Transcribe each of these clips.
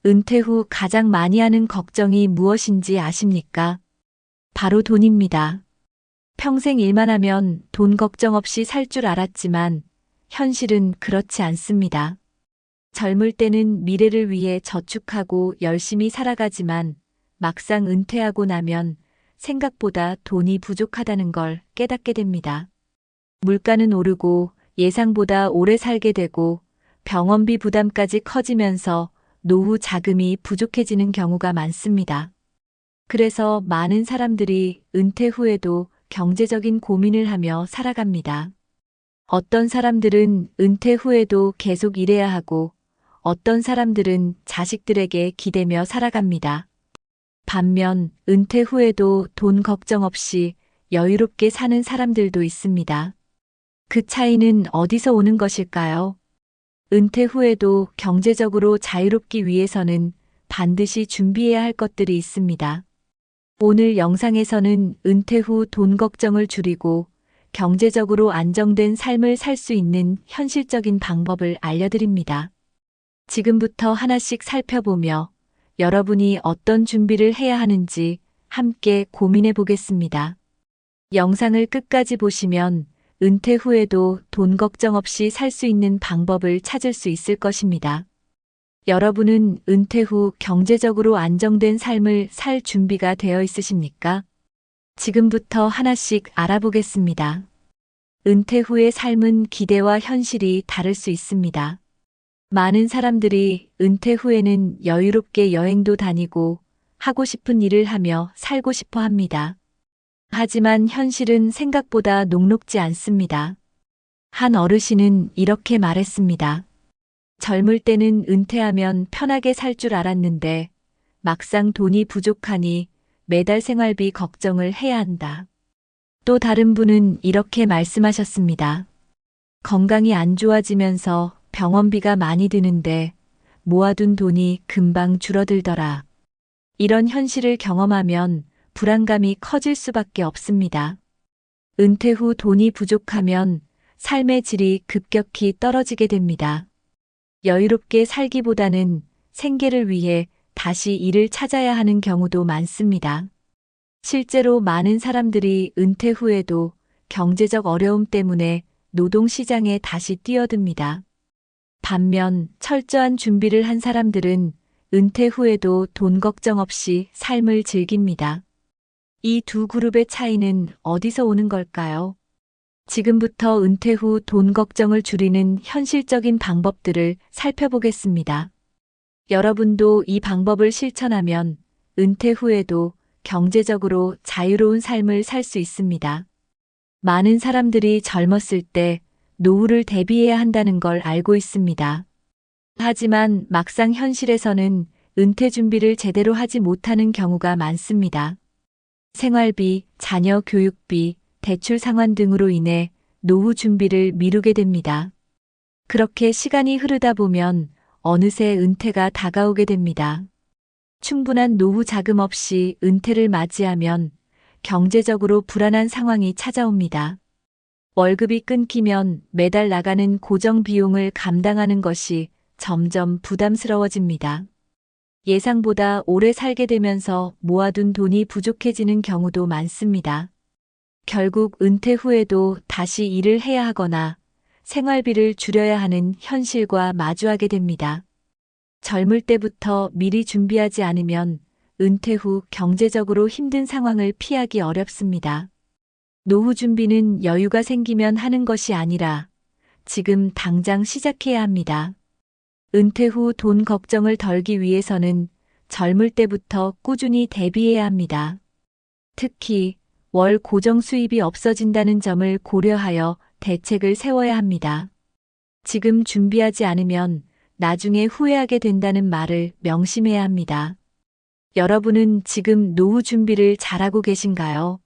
은퇴 후 가장 많이 하는 걱정이 무엇인지 아십니까? 바로 돈입니다. 평생 일만 하면 돈 걱정 없이 살 줄 알았지만 현실은 그렇지 않습니다. 젊을 때는 미래를 위해 저축하고 열심히 살아가지만 막상 은퇴하고 나면 생각보다 돈이 부족하다는 걸 깨닫게 됩니다. 물가는 오르고 예상보다 오래 살게 되고 병원비 부담까지 커지면서 노후 자금이 부족해지는 경우가 많습니다. 그래서 많은 사람들이 은퇴 후에도 경제적인 고민을 하며 살아갑니다. 어떤 사람들은 은퇴 후에도 계속 일해야 하고 어떤 사람들은 자식들에게 기대며 살아갑니다. 반면 은퇴 후에도 돈 걱정 없이 여유롭게 사는 사람들도 있습니다. 그 차이는 어디서 오는 것일까요? 은퇴 후에도 경제적으로 자유롭기 위해서는 반드시 준비해야 할 것들이 있습니다. 오늘 영상에서는 은퇴 후 돈 걱정을 줄이고 경제적으로 안정된 삶을 살 수 있는 현실적인 방법을 알려드립니다. 지금부터 하나씩 살펴보며 여러분이 어떤 준비를 해야 하는지 함께 고민해 보겠습니다. 영상을 끝까지 보시면 은퇴 후에도 돈 걱정 없이 살 수 있는 방법을 찾을 수 있을 것입니다. 여러분은 은퇴 후 경제적으로 안정된 삶을 살 준비가 되어 있으십니까? 지금부터 하나씩 알아보겠습니다. 은퇴 후의 삶은 기대와 현실이 다를 수 있습니다. 많은 사람들이 은퇴 후에는 여유롭게 여행도 다니고 하고 싶은 일을 하며 살고 싶어 합니다. 하지만 현실은 생각보다 녹록지 않습니다. 한 어르신은 이렇게 말했습니다. 젊을 때는 은퇴하면 편하게 살 줄 알았는데 막상 돈이 부족하니 매달 생활비 걱정을 해야 한다. 또 다른 분은 이렇게 말씀하셨습니다. 건강이 안 좋아지면서 병원비가 많이 드는데 모아둔 돈이 금방 줄어들더라. 이런 현실을 경험하면 불안감이 커질 수밖에 없습니다. 은퇴 후 돈이 부족하면 삶의 질이 급격히 떨어지게 됩니다. 여유롭게 살기보다는 생계를 위해 다시 일을 찾아야 하는 경우도 많습니다. 실제로 많은 사람들이 은퇴 후에도 경제적 어려움 때문에 노동시장에 다시 뛰어듭니다. 반면 철저한 준비를 한 사람들은 은퇴 후에도 돈 걱정 없이 삶을 즐깁니다. 이 두 그룹의 차이는 어디서 오는 걸까요? 지금부터 은퇴 후 돈 걱정을 줄이는 현실적인 방법들을 살펴보겠습니다. 여러분도 이 방법을 실천하면 은퇴 후에도 경제적으로 자유로운 삶을 살 수 있습니다. 많은 사람들이 젊었을 때 노후를 대비해야 한다는 걸 알고 있습니다. 하지만 막상 현실에서는 은퇴 준비를 제대로 하지 못하는 경우가 많습니다. 생활비, 자녀 교육비, 대출 상환 등으로 인해 노후 준비를 미루게 됩니다. 그렇게 시간이 흐르다 보면 어느새 은퇴가 다가오게 됩니다. 충분한 노후 자금 없이 은퇴를 맞이하면 경제적으로 불안한 상황이 찾아옵니다. 월급이 끊기면 매달 나가는 고정 비용을 감당하는 것이 점점 부담스러워집니다. 예상보다 오래 살게 되면서 모아둔 돈이 부족해지는 경우도 많습니다. 결국 은퇴 후에도 다시 일을 해야 하거나 생활비를 줄여야 하는 현실과 마주하게 됩니다. 젊을 때부터 미리 준비하지 않으면 은퇴 후 경제적으로 힘든 상황을 피하기 어렵습니다. 노후 준비는 여유가 생기면 하는 것이 아니라 지금 당장 시작해야 합니다. 은퇴 후 돈 걱정을 덜기 위해서는 젊을 때부터 꾸준히 대비해야 합니다. 특히 월 고정 수입이 없어진다는 점을 고려하여 대책을 세워야 합니다. 지금 준비하지 않으면 나중에 후회하게 된다는 말을 명심해야 합니다. 여러분은 지금 노후 준비를 잘하고 계신가요?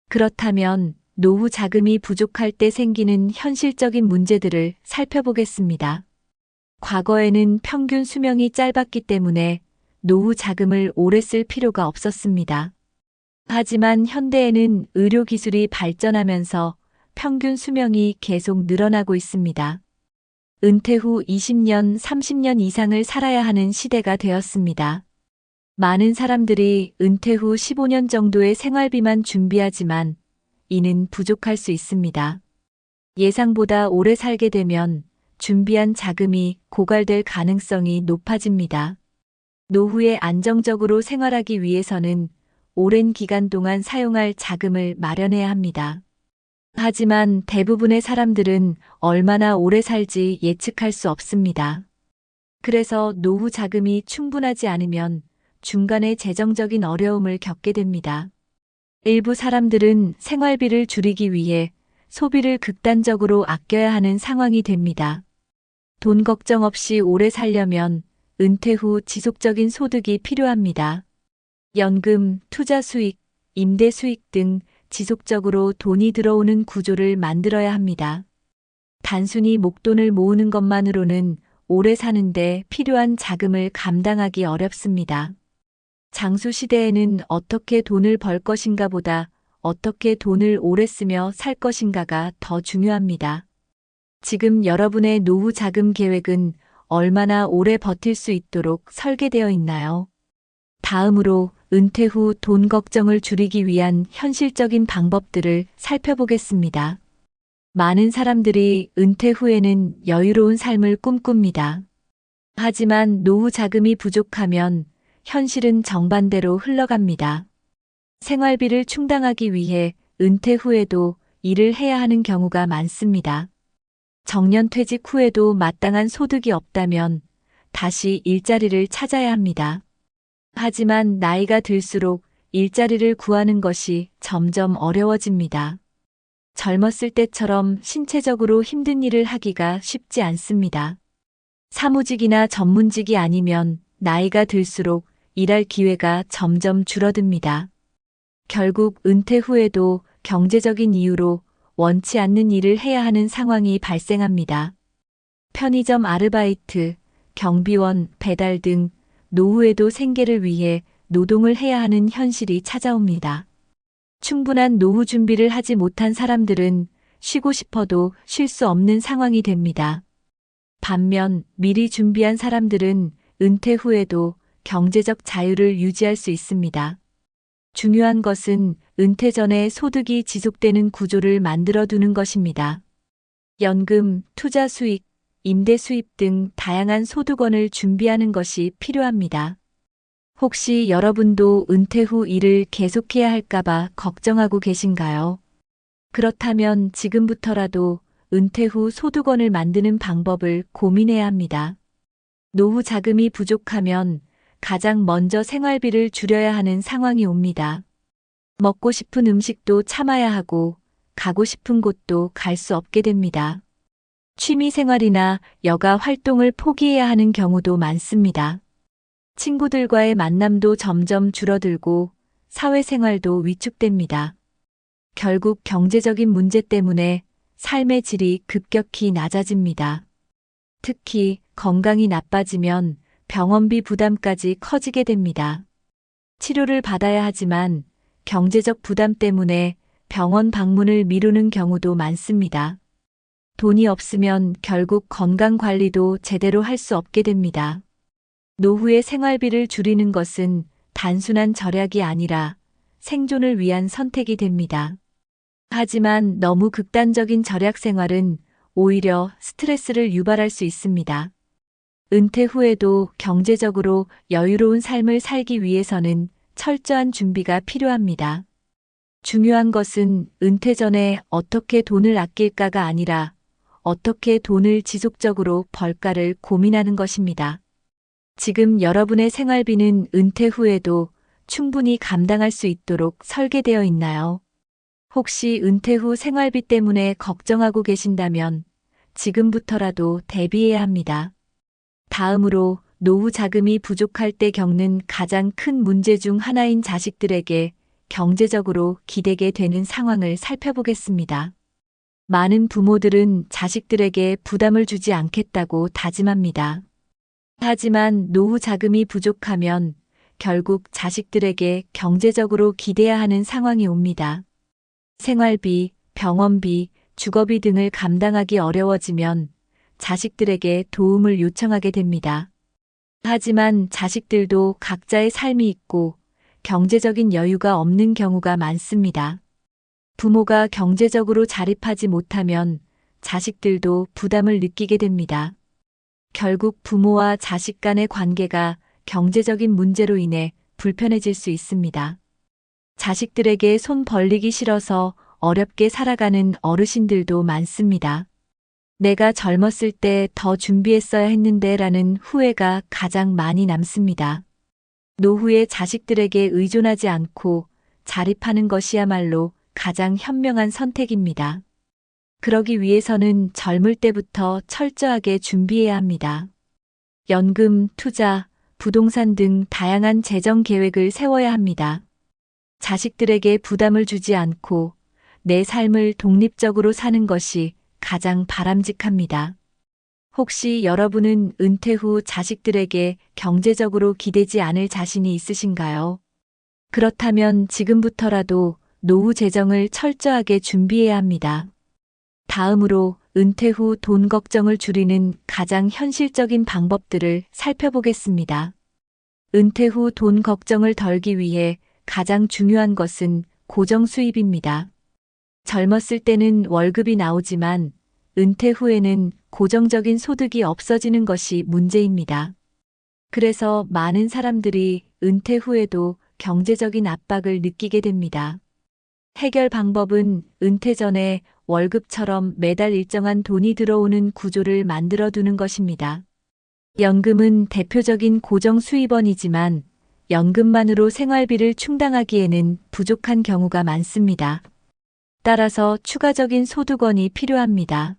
그렇다면 노후 자금이 부족할 때 생기는 현실적인 문제들을 살펴보겠습니다. 과거에는 평균 수명이 짧았기 때문에 노후 자금을 오래 쓸 필요가 없었습니다. 하지만 현대에는 의료 기술이 발전하면서 평균 수명이 계속 늘어나고 있습니다. 은퇴 후 20년, 30년 이상을 살아야 하는 시대가 되었습니다. 많은 사람들이 은퇴 후 15년 정도의 생활비만 준비하지만 이는 부족할 수 있습니다. 예상보다 오래 살게 되면 준비한 자금이 고갈될 가능성이 높아집니다. 노후에 안정적으로 생활하기 위해서는 오랜 기간 동안 사용할 자금을 마련해야 합니다. 하지만 대부분의 사람들은 얼마나 오래 살지 예측할 수 없습니다. 그래서 노후 자금이 충분하지 않으면 중간에 재정적인 어려움을 겪게 됩니다. 일부 사람들은 생활비를 줄이기 위해 소비를 극단적으로 아껴야 하는 상황이 됩니다. 돈 걱정 없이 오래 살려면 은퇴 후 지속적인 소득이 필요합니다. 연금, 투자 수익, 임대 수익 등 지속적으로 돈이 들어오는 구조를 만들어야 합니다. 단순히 목돈을 모으는 것만으로는 오래 사는데 필요한 자금을 감당하기 어렵습니다. 장수 시대에는 어떻게 돈을 벌 것인가 보다 어떻게 돈을 오래 쓰며 살 것인가가 더 중요합니다. 지금 여러분의 노후 자금 계획은 얼마나 오래 버틸 수 있도록 설계되어 있나요? 다음으로 은퇴 후 돈 걱정을 줄이기 위한 현실적인 방법들을 살펴보겠습니다. 많은 사람들이 은퇴 후에는 여유로운 삶을 꿈꿉니다. 하지만 노후 자금이 부족하면 현실은 정반대로 흘러갑니다. 생활비를 충당하기 위해 은퇴 후에도 일을 해야 하는 경우가 많습니다. 정년퇴직 후에도 마땅한 소득이 없다면 다시 일자리를 찾아야 합니다. 하지만 나이가 들수록 일자리를 구하는 것이 점점 어려워집니다. 젊었을 때처럼 신체적으로 힘든 일을 하기가 쉽지 않습니다. 사무직이나 전문직이 아니면 나이가 들수록 일할 기회가 점점 줄어듭니다. 결국 은퇴 후에도 경제적인 이유로 원치 않는 일을 해야 하는 상황이 발생합니다. 편의점 아르바이트, 경비원, 배달 등 노후에도 생계를 위해 노동을 해야 하는 현실이 찾아옵니다. 충분한 노후 준비를 하지 못한 사람들은 쉬고 싶어도 쉴 수 없는 상황이 됩니다. 반면 미리 준비한 사람들은 은퇴 후에도 경제적 자유를 유지할 수 있습니다. 중요한 것은 은퇴 전에 소득이 지속되는 구조를 만들어 두는 것입니다. 연금, 투자 수익, 임대 수입 등 다양한 소득원을 준비하는 것이 필요합니다. 혹시 여러분도 은퇴 후 일을 계속해야 할까봐 걱정하고 계신가요? 그렇다면 지금부터라도 은퇴 후 소득원을 만드는 방법을 고민해야 합니다. 노후 자금이 부족하면 가장 먼저 생활비를 줄여야 하는 상황이 옵니다. 먹고 싶은 음식도 참아야 하고 가고 싶은 곳도 갈 수 없게 됩니다. 취미 생활이나 여가 활동을 포기해야 하는 경우도 많습니다. 친구들과의 만남도 점점 줄어들고 사회생활도 위축됩니다. 결국 경제적인 문제 때문에 삶의 질이 급격히 낮아집니다. 특히 건강이 나빠지면 병원비 부담까지 커지게 됩니다. 치료를 받아야 하지만 경제적 부담 때문에 병원 방문을 미루는 경우도 많습니다. 돈이 없으면 결국 건강 관리도 제대로 할 수 없게 됩니다. 노후의 생활비를 줄이는 것은 단순한 절약이 아니라 생존을 위한 선택이 됩니다. 하지만 너무 극단적인 절약 생활은 오히려 스트레스를 유발할 수 있습니다. 은퇴 후에도 경제적으로 여유로운 삶을 살기 위해서는 철저한 준비가 필요합니다. 중요한 것은 은퇴 전에 어떻게 돈을 아낄까가 아니라 어떻게 돈을 지속적으로 벌까를 고민하는 것입니다. 지금 여러분의 생활비는 은퇴 후에도 충분히 감당할 수 있도록 설계되어 있나요? 혹시 은퇴 후 생활비 때문에 걱정하고 계신다면 지금부터라도 대비해야 합니다. 다음으로 노후 자금이 부족할 때 겪는 가장 큰 문제 중 하나인 자식들에게 경제적으로 기대게 되는 상황을 살펴보겠습니다. 많은 부모들은 자식들에게 부담을 주지 않겠다고 다짐합니다. 하지만 노후 자금이 부족하면 결국 자식들에게 경제적으로 기대야 하는 상황이 옵니다. 생활비, 병원비, 주거비 등을 감당하기 어려워지면 자식들에게 도움을 요청하게 됩니다. 하지만 자식들도 각자의 삶이 있고 경제적인 여유가 없는 경우가 많습니다. 부모가 경제적으로 자립하지 못하면 자식들도 부담을 느끼게 됩니다. 결국 부모와 자식 간의 관계가 경제적인 문제로 인해 불편해질 수 있습니다. 자식들에게 손 벌리기 싫어서 어렵게 살아가는 어르신들도 많습니다. 내가 젊었을 때 더 준비했어야 했는데 라는 후회가 가장 많이 남습니다. 노후에 자식들에게 의존하지 않고 자립하는 것이야말로 가장 현명한 선택입니다. 그러기 위해서는 젊을 때부터 철저하게 준비해야 합니다. 연금, 투자, 부동산 등 다양한 재정 계획을 세워야 합니다. 자식들에게 부담을 주지 않고 내 삶을 독립적으로 사는 것이 가장 바람직합니다. 혹시 여러분은 은퇴 후 자식들에게 경제적으로 기대지 않을 자신이 있으신가요? 그렇다면 지금부터라도 노후 재정을 철저하게 준비해야 합니다. 다음으로 은퇴 후 돈 걱정을 줄이는 가장 현실적인 방법들을 살펴보겠습니다. 은퇴 후 돈 걱정을 덜기 위해 가장 중요한 것은 고정 수입입니다. 젊었을 때는 월급이 나오지만 은퇴 후에는 고정적인 소득이 없어지는 것이 문제입니다. 그래서 많은 사람들이 은퇴 후에도 경제적인 압박을 느끼게 됩니다. 해결 방법은 은퇴 전에 월급처럼 매달 일정한 돈이 들어오는 구조를 만들어 두는 것입니다. 연금은 대표적인 고정 수입원이지만 연금만으로 생활비를 충당하기에는 부족한 경우가 많습니다. 따라서 추가적인 소득원이 필요합니다.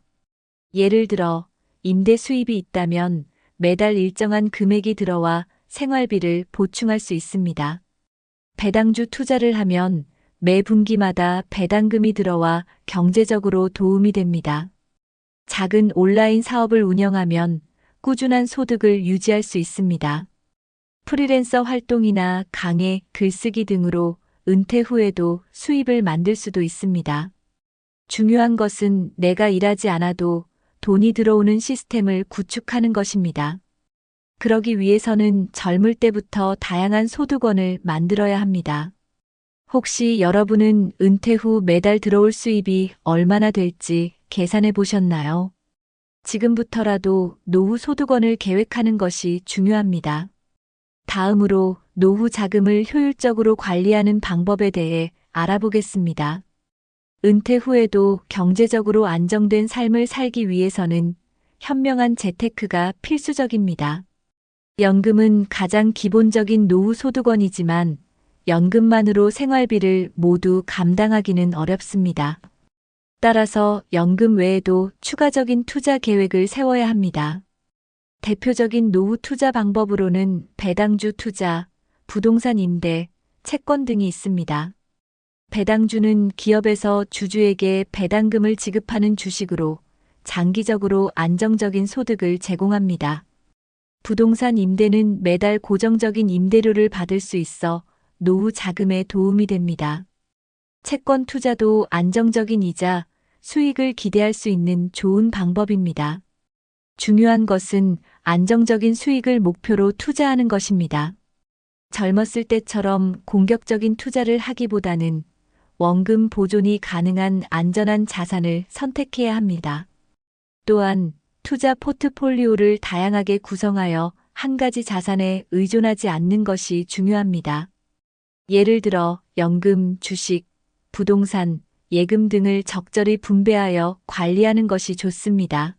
예를 들어 임대 수입이 있다면 매달 일정한 금액이 들어와 생활비를 보충할 수 있습니다. 배당주 투자를 하면 매 분기마다 배당금이 들어와 경제적으로 도움이 됩니다. 작은 온라인 사업을 운영하면 꾸준한 소득을 유지할 수 있습니다. 프리랜서 활동이나 강의, 글쓰기 등으로 은퇴 후에도 수입을 만들 수도 있습니다. 중요한 것은 내가 일하지 않아도 돈이 들어오는 시스템을 구축하는 것입니다. 그러기 위해서는 젊을 때부터 다양한 소득원을 만들어야 합니다. 혹시 여러분은 은퇴 후 매달 들어올 수입이 얼마나 될지 계산해 보셨나요? 지금부터라도 노후 소득원을 계획하는 것이 중요합니다. 다음으로 노후 자금을 효율적으로 관리하는 방법에 대해 알아보겠습니다. 은퇴 후에도 경제적으로 안정된 삶을 살기 위해서는 현명한 재테크가 필수적입니다. 연금은 가장 기본적인 노후 소득원이지만 연금만으로 생활비를 모두 감당하기는 어렵습니다. 따라서 연금 외에도 추가적인 투자 계획을 세워야 합니다. 대표적인 노후 투자 방법으로는 배당주 투자, 부동산 임대, 채권 등이 있습니다. 배당주는 기업에서 주주에게 배당금을 지급하는 주식으로 장기적으로 안정적인 소득을 제공합니다. 부동산 임대는 매달 고정적인 임대료를 받을 수 있어 노후 자금에 도움이 됩니다. 채권 투자도 안정적인 이자, 수익을 기대할 수 있는 좋은 방법입니다. 중요한 것은 안정적인 수익을 목표로 투자하는 것입니다. 젊었을 때처럼 공격적인 투자를 하기보다는 원금 보존이 가능한 안전한 자산을 선택해야 합니다. 또한 투자 포트폴리오를 다양하게 구성하여 한 가지 자산에 의존하지 않는 것이 중요합니다. 예를 들어 연금, 주식, 부동산, 예금 등을 적절히 분배하여 관리하는 것이 좋습니다.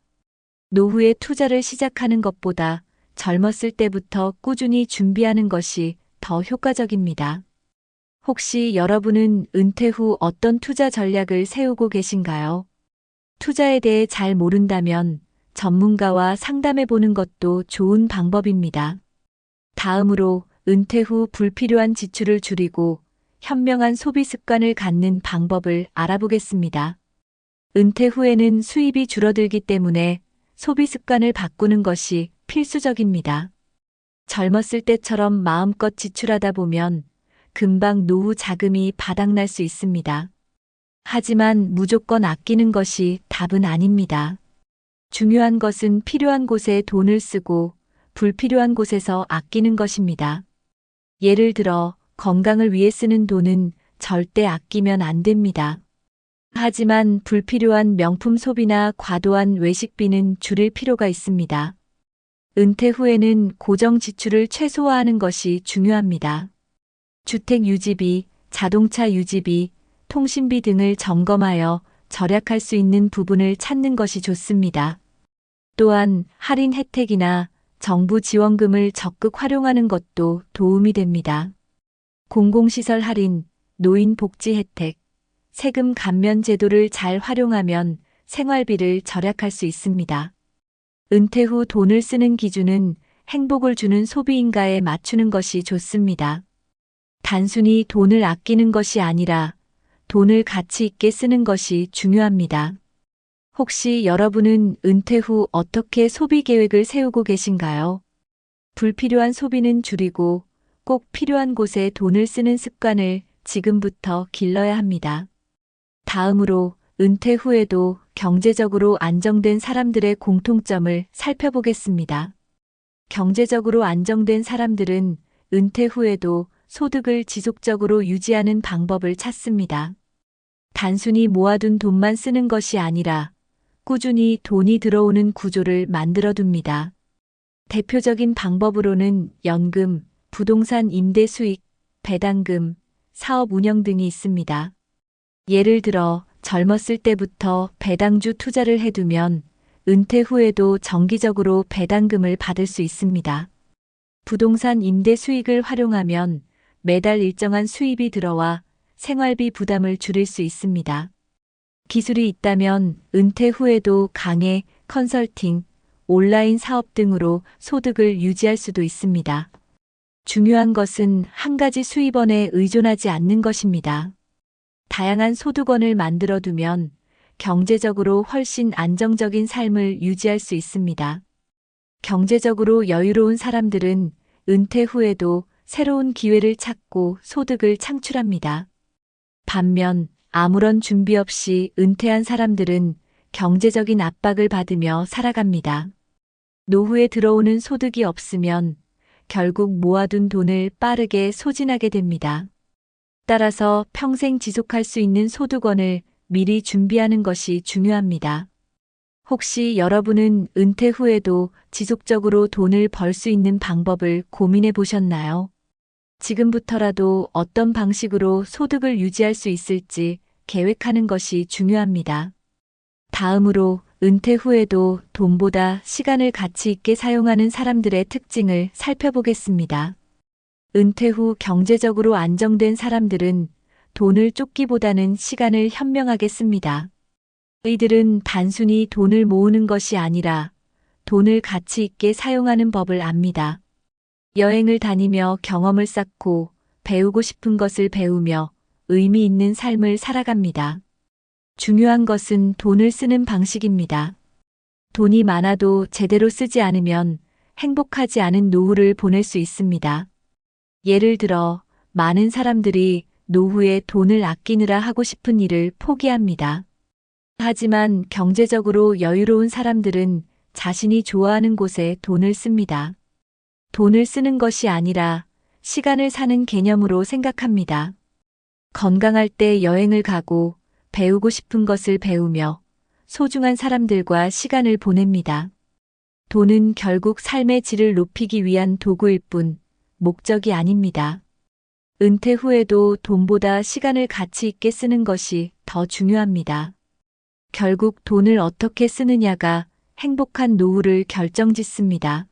노후에 투자를 시작하는 것보다 젊었을 때부터 꾸준히 준비하는 것이 더 효과적입니다. 혹시 여러분은 은퇴 후 어떤 투자 전략을 세우고 계신가요? 투자에 대해 잘 모른다면 전문가와 상담해 보는 것도 좋은 방법입니다. 다음으로 은퇴 후 불필요한 지출을 줄이고 현명한 소비 습관을 갖는 방법을 알아보겠습니다. 은퇴 후에는 수입이 줄어들기 때문에 소비 습관을 바꾸는 것이 필수적입니다. 젊었을 때처럼 마음껏 지출하다 보면 금방 노후 자금이 바닥날 수 있습니다. 하지만 무조건 아끼는 것이 답은 아닙니다. 중요한 것은 필요한 곳에 돈을 쓰고 불필요한 곳에서 아끼는 것입니다. 예를 들어 건강을 위해 쓰는 돈은 절대 아끼면 안 됩니다. 하지만 불필요한 명품 소비나 과도한 외식비는 줄일 필요가 있습니다. 은퇴 후에는 고정 지출을 최소화하는 것이 중요합니다. 주택 유지비, 자동차 유지비, 통신비 등을 점검하여 절약할 수 있는 부분을 찾는 것이 좋습니다. 또한 할인 혜택이나 정부 지원금을 적극 활용하는 것도 도움이 됩니다. 공공시설 할인, 노인 복지 혜택, 세금 감면 제도를 잘 활용하면 생활비를 절약할 수 있습니다. 은퇴 후 돈을 쓰는 기준은 행복을 주는 소비인가에 맞추는 것이 좋습니다. 단순히 돈을 아끼는 것이 아니라 돈을 가치 있게 쓰는 것이 중요합니다. 혹시 여러분은 은퇴 후 어떻게 소비 계획을 세우고 계신가요? 불필요한 소비는 줄이고 꼭 필요한 곳에 돈을 쓰는 습관을 지금부터 길러야 합니다. 다음으로 은퇴 후에도 경제적으로 안정된 사람들의 공통점을 살펴보겠습니다. 경제적으로 안정된 사람들은 은퇴 후에도 소득을 지속적으로 유지하는 방법을 찾습니다. 단순히 모아둔 돈만 쓰는 것이 아니라 꾸준히 돈이 들어오는 구조를 만들어둡니다. 대표적인 방법으로는 연금, 부동산 임대 수익, 배당금, 사업 운영 등이 있습니다. 예를 들어 젊었을 때부터 배당주 투자를 해두면 은퇴 후에도 정기적으로 배당금을 받을 수 있습니다. 부동산 임대 수익을 활용하면 매달 일정한 수입이 들어와 생활비 부담을 줄일 수 있습니다. 기술이 있다면 은퇴 후에도 강의, 컨설팅, 온라인 사업 등으로 소득을 유지할 수도 있습니다. 중요한 것은 한 가지 수입원에 의존하지 않는 것입니다. 다양한 소득원을 만들어두면 경제적으로 훨씬 안정적인 삶을 유지할 수 있습니다. 경제적으로 여유로운 사람들은 은퇴 후에도 새로운 기회를 찾고 소득을 창출합니다. 반면 아무런 준비 없이 은퇴한 사람들은 경제적인 압박을 받으며 살아갑니다. 노후에 들어오는 소득이 없으면 결국 모아둔 돈을 빠르게 소진하게 됩니다. 따라서 평생 지속할 수 있는 소득원을 미리 준비하는 것이 중요합니다. 혹시 여러분은 은퇴 후에도 지속적으로 돈을 벌 수 있는 방법을 고민해 보셨나요? 지금부터라도 어떤 방식으로 소득을 유지할 수 있을지 계획하는 것이 중요합니다. 다음으로 은퇴 후에도 돈보다 시간을 가치 있게 사용하는 사람들의 특징을 살펴보겠습니다. 은퇴 후 경제적으로 안정된 사람들은 돈을 쫓기보다는 시간을 현명하게 씁니다. 이들은 단순히 돈을 모으는 것이 아니라 돈을 가치 있게 사용하는 법을 압니다. 여행을 다니며 경험을 쌓고 배우고 싶은 것을 배우며 의미 있는 삶을 살아갑니다. 중요한 것은 돈을 쓰는 방식입니다. 돈이 많아도 제대로 쓰지 않으면 행복하지 않은 노후를 보낼 수 있습니다. 예를 들어 많은 사람들이 노후에 돈을 아끼느라 하고 싶은 일을 포기합니다. 하지만 경제적으로 여유로운 사람들은 자신이 좋아하는 곳에 돈을 씁니다. 돈을 쓰는 것이 아니라 시간을 사는 개념으로 생각합니다. 건강할 때 여행을 가고 배우고 싶은 것을 배우며 소중한 사람들과 시간을 보냅니다. 돈은 결국 삶의 질을 높이기 위한 도구일 뿐 목적이 아닙니다. 은퇴 후에도 돈보다 시간을 가치 있게 쓰는 것이 더 중요합니다. 결국 돈을 어떻게 쓰느냐가 행복한 노후를 결정짓습니다.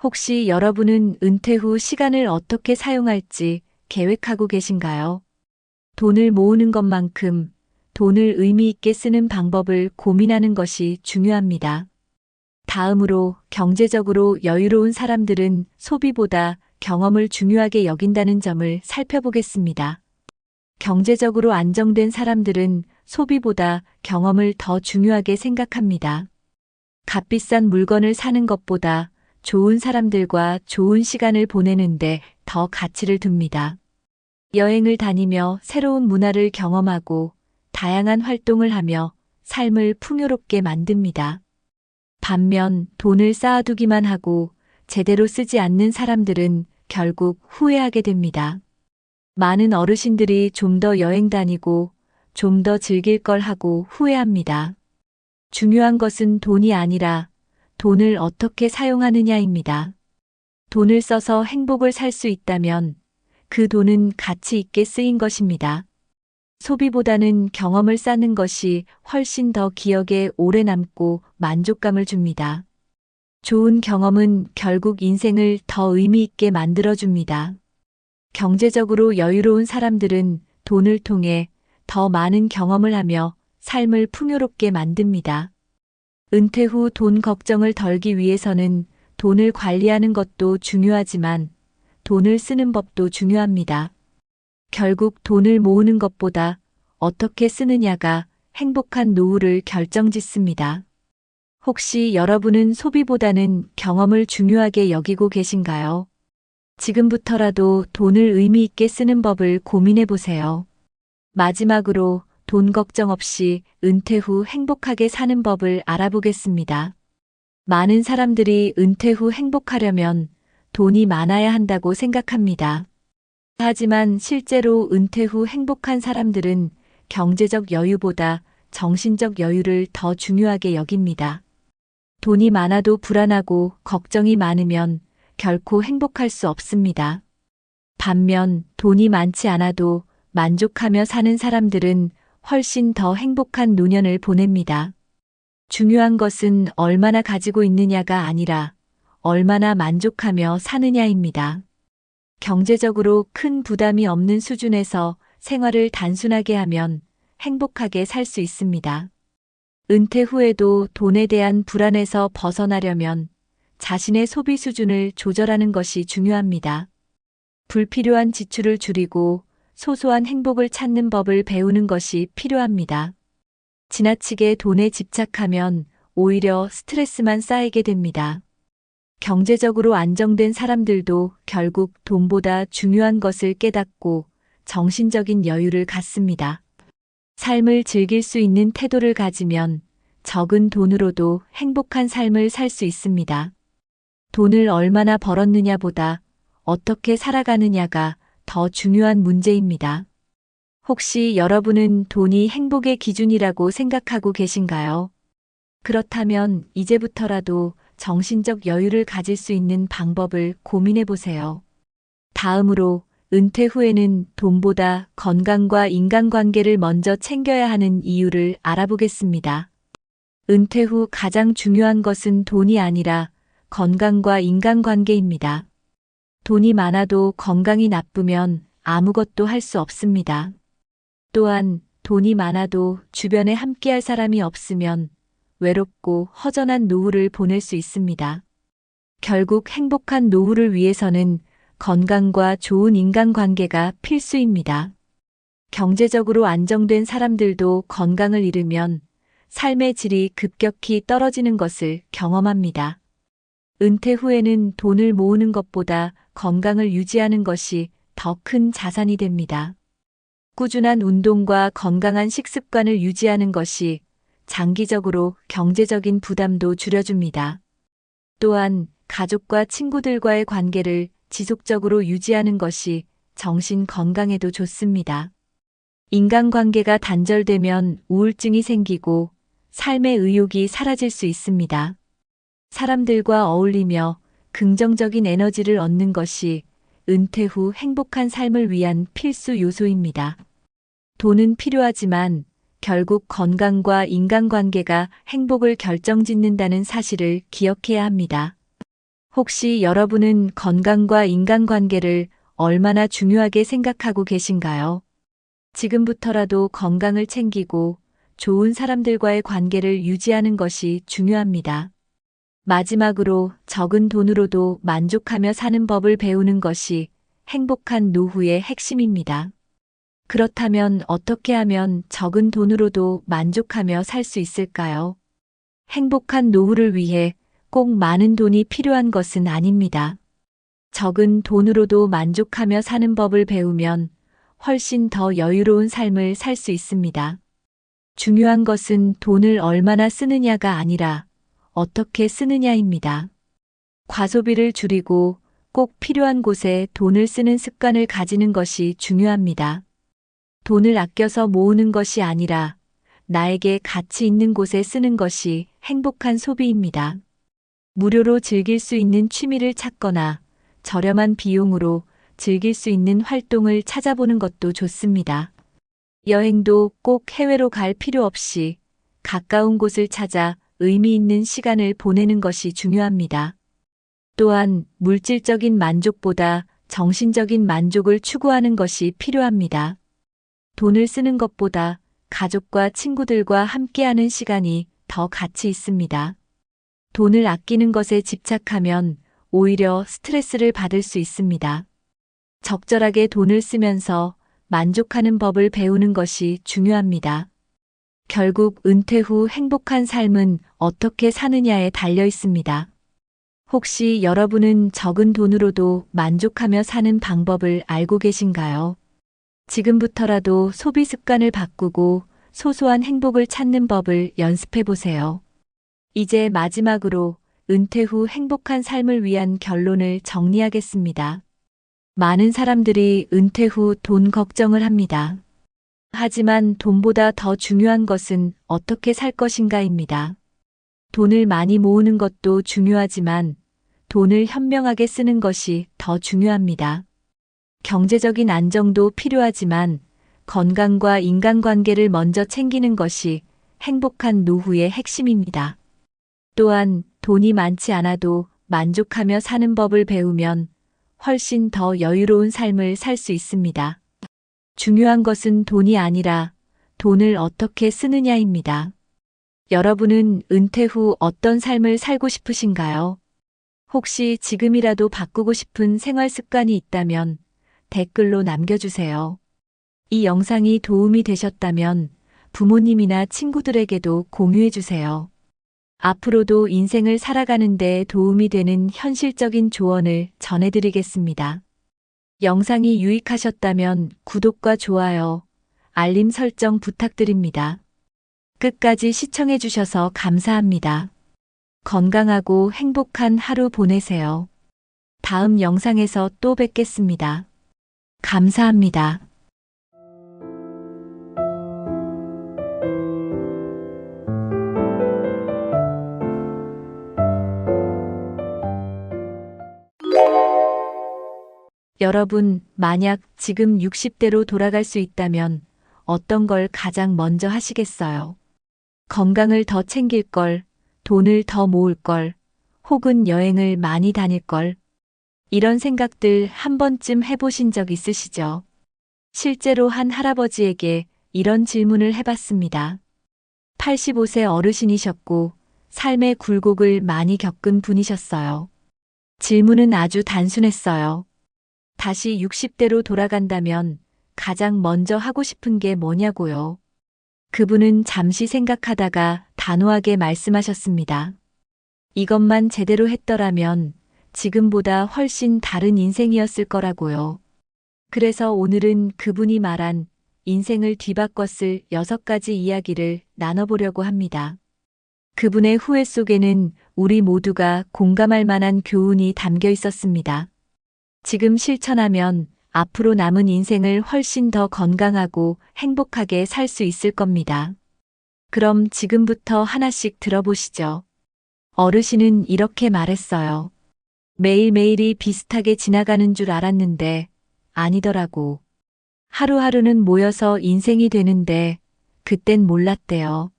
혹시 여러분은 은퇴 후 시간을 어떻게 사용할지 계획하고 계신가요? 돈을 모으는 것만큼 돈을 의미 있게 쓰는 방법을 고민하는 것이 중요합니다. 다음으로 경제적으로 여유로운 사람들은 소비보다 경험을 중요하게 여긴다는 점을 살펴보겠습니다. 경제적으로 안정된 사람들은 소비보다 경험을 더 중요하게 생각합니다. 값비싼 물건을 사는 것보다 좋은 사람들과 좋은 시간을 보내는데 더 가치를 둡니다. 여행을 다니며 새로운 문화를 경험하고 다양한 활동을 하며 삶을 풍요롭게 만듭니다. 반면 돈을 쌓아두기만 하고 제대로 쓰지 않는 사람들은 결국 후회하게 됩니다. 많은 어르신들이 좀 더 여행 다니고 좀 더 즐길 걸 하고 후회합니다. 중요한 것은 돈이 아니라 돈을 어떻게 사용하느냐입니다. 돈을 써서 행복을 살 수 있다면 그 돈은 가치 있게 쓰인 것입니다. 소비보다는 경험을 쌓는 것이 훨씬 더 기억에 오래 남고 만족감을 줍니다. 좋은 경험은 결국 인생을 더 의미 있게 만들어줍니다. 경제적으로 여유로운 사람들은 돈을 통해 더 많은 경험을 하며 삶을 풍요롭게 만듭니다. 은퇴 후 돈 걱정을 덜기 위해서는 돈을 관리하는 것도 중요하지만 돈을 쓰는 법도 중요합니다. 결국 돈을 모으는 것보다 어떻게 쓰느냐가 행복한 노후를 결정짓습니다. 혹시 여러분은 소비보다는 경험을 중요하게 여기고 계신가요? 지금부터라도 돈을 의미 있게 쓰는 법을 고민해 보세요. 마지막으로 돈 걱정 없이 은퇴 후 행복하게 사는 법을 알아보겠습니다. 많은 사람들이 은퇴 후 행복하려면 돈이 많아야 한다고 생각합니다. 하지만 실제로 은퇴 후 행복한 사람들은 경제적 여유보다 정신적 여유를 더 중요하게 여깁니다. 돈이 많아도 불안하고 걱정이 많으면 결코 행복할 수 없습니다. 반면 돈이 많지 않아도 만족하며 사는 사람들은 훨씬 더 행복한 노년을 보냅니다. 중요한 것은 얼마나 가지고 있느냐가 아니라 얼마나 만족하며 사느냐입니다. 경제적으로 큰 부담이 없는 수준에서 생활을 단순하게 하면 행복하게 살 수 있습니다. 은퇴 후에도 돈에 대한 불안에서 벗어나려면 자신의 소비 수준을 조절하는 것이 중요합니다. 불필요한 지출을 줄이고 소소한 행복을 찾는 법을 배우는 것이 필요합니다. 지나치게 돈에 집착하면 오히려 스트레스만 쌓이게 됩니다. 경제적으로 안정된 사람들도 결국 돈보다 중요한 것을 깨닫고 정신적인 여유를 갖습니다. 삶을 즐길 수 있는 태도를 가지면 적은 돈으로도 행복한 삶을 살 수 있습니다. 돈을 얼마나 벌었느냐보다 어떻게 살아가느냐가 더 중요한 문제입니다. 혹시 여러분은 돈이 행복의 기준이라고 생각하고 계신가요? 그렇다면 이제부터라도 정신적 여유를 가질 수 있는 방법을 고민해 보세요. 다음으로 은퇴 후에는 돈보다 건강과 인간관계를 먼저 챙겨야 하는 이유를 알아보겠습니다. 은퇴 후 가장 중요한 것은 돈이 아니라 건강과 인간관계입니다. 돈이 많아도 건강이 나쁘면 아무것도 할 수 없습니다. 또한 돈이 많아도 주변에 함께할 사람이 없으면 외롭고 허전한 노후를 보낼 수 있습니다. 결국 행복한 노후를 위해서는 건강과 좋은 인간관계가 필수입니다. 경제적으로 안정된 사람들도 건강을 잃으면 삶의 질이 급격히 떨어지는 것을 경험합니다. 은퇴 후에는 돈을 모으는 것보다 건강을 유지하는 것이 더 큰 자산이 됩니다. 꾸준한 운동과 건강한 식습관을 유지하는 것이 장기적으로 경제적인 부담도 줄여줍니다. 또한 가족과 친구들과의 관계를 지속적으로 유지하는 것이 정신 건강에도 좋습니다. 인간관계가 단절되면 우울증이 생기고 삶의 의욕이 사라질 수 있습니다. 사람들과 어울리며 긍정적인 에너지를 얻는 것이 은퇴 후 행복한 삶을 위한 필수 요소입니다. 돈은 필요하지만 결국 건강과 인간관계가 행복을 결정짓는다는 사실을 기억해야 합니다. 혹시 여러분은 건강과 인간관계를 얼마나 중요하게 생각하고 계신가요? 지금부터라도 건강을 챙기고 좋은 사람들과의 관계를 유지하는 것이 중요합니다. 마지막으로 적은 돈으로도 만족하며 사는 법을 배우는 것이 행복한 노후의 핵심입니다. 그렇다면 어떻게 하면 적은 돈으로도 만족하며 살 수 있을까요? 행복한 노후를 위해 꼭 많은 돈이 필요한 것은 아닙니다. 적은 돈으로도 만족하며 사는 법을 배우면 훨씬 더 여유로운 삶을 살 수 있습니다. 중요한 것은 돈을 얼마나 쓰느냐가 아니라 어떻게 쓰느냐입니다. 과소비를 줄이고 꼭 필요한 곳에 돈을 쓰는 습관을 가지는 것이 중요합니다. 돈을 아껴서 모으는 것이 아니라 나에게 가치 있는 곳에 쓰는 것이 행복한 소비입니다. 무료로 즐길 수 있는 취미를 찾거나 저렴한 비용으로 즐길 수 있는 활동을 찾아보는 것도 좋습니다. 여행도 꼭 해외로 갈 필요 없이 가까운 곳을 찾아 의미 있는 시간을 보내는 것이 중요합니다. 또한 물질적인 만족보다 정신적인 만족을 추구하는 것이 필요합니다. 돈을 쓰는 것보다 가족과 친구들과 함께하는 시간이 더 가치 있습니다. 돈을 아끼는 것에 집착하면 오히려 스트레스를 받을 수 있습니다. 적절하게 돈을 쓰면서 만족하는 법을 배우는 것이 중요합니다. 결국 은퇴 후 행복한 삶은 어떻게 사느냐에 달려 있습니다. 혹시 여러분은 적은 돈으로도 만족하며 사는 방법을 알고 계신가요? 지금부터라도 소비 습관을 바꾸고 소소한 행복을 찾는 법을 연습해 보세요. 이제 마지막으로 은퇴 후 행복한 삶을 위한 결론을 정리하겠습니다. 많은 사람들이 은퇴 후 돈 걱정을 합니다. 하지만 돈보다 더 중요한 것은 어떻게 살 것인가입니다. 돈을 많이 모으는 것도 중요하지만 돈을 현명하게 쓰는 것이 더 중요합니다. 경제적인 안정도 필요하지만 건강과 인간관계를 먼저 챙기는 것이 행복한 노후의 핵심입니다. 또한 돈이 많지 않아도 만족하며 사는 법을 배우면 훨씬 더 여유로운 삶을 살 수 있습니다. 중요한 것은 돈이 아니라 돈을 어떻게 쓰느냐입니다. 여러분은 은퇴 후 어떤 삶을 살고 싶으신가요? 혹시 지금이라도 바꾸고 싶은 생활 습관이 있다면 댓글로 남겨주세요. 이 영상이 도움이 되셨다면 부모님이나 친구들에게도 공유해주세요. 앞으로도 인생을 살아가는 데 도움이 되는 현실적인 조언을 전해드리겠습니다. 영상이 유익하셨다면 구독과 좋아요, 알림 설정 부탁드립니다. 끝까지 시청해주셔서 감사합니다. 건강하고 행복한 하루 보내세요. 다음 영상에서 또 뵙겠습니다. 감사합니다. 여러분, 만약 지금 60대로 돌아갈 수 있다면 어떤 걸 가장 먼저 하시겠어요? 건강을 더 챙길 걸, 돈을 더 모을 걸, 혹은 여행을 많이 다닐 걸? 이런 생각들 한 번쯤 해보신 적 있으시죠? 실제로 한 할아버지에게 이런 질문을 해봤습니다. 85세 어르신이셨고 삶의 굴곡을 많이 겪은 분이셨어요. 질문은 아주 단순했어요. 다시 60대로 돌아간다면 가장 먼저 하고 싶은 게 뭐냐고요. 그분은 잠시 생각하다가 단호하게 말씀하셨습니다. 이것만 제대로 했더라면 지금보다 훨씬 다른 인생이었을 거라고요. 그래서 오늘은 그분이 말한 인생을 뒤바꿨을 6가지 이야기를 나눠보려고 합니다. 그분의 후회 속에는 우리 모두가 공감할 만한 교훈이 담겨 있었습니다. 지금 실천하면 앞으로 남은 인생을 훨씬 더 건강하고 행복하게 살 수 있을 겁니다. 그럼 지금부터 하나씩 들어보시죠. 어르신은 이렇게 말했어요. 매일매일이 비슷하게 지나가는 줄 알았는데 아니더라고. 하루하루는 모여서 인생이 되는데 그땐 몰랐대요.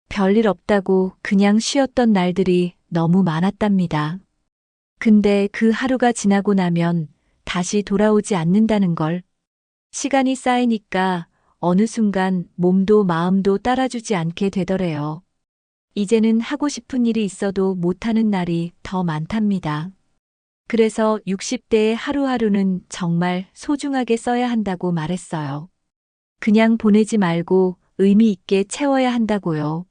별일 없다고 그냥 쉬었던 날들이 너무 많았답니다. 근데 그 하루가 지나고 나면 다시 돌아오지 않는다는 걸. 시간이 쌓이니까 어느 순간 몸도 마음도 따라주지 않게 되더래요. 이제는 하고 싶은 일이 있어도 못하는 날이 더 많답니다. 그래서 60대의 하루하루는 정말 소중하게 써야 한다고 말했어요. 그냥 보내지 말고 의미 있게 채워야 한다고요.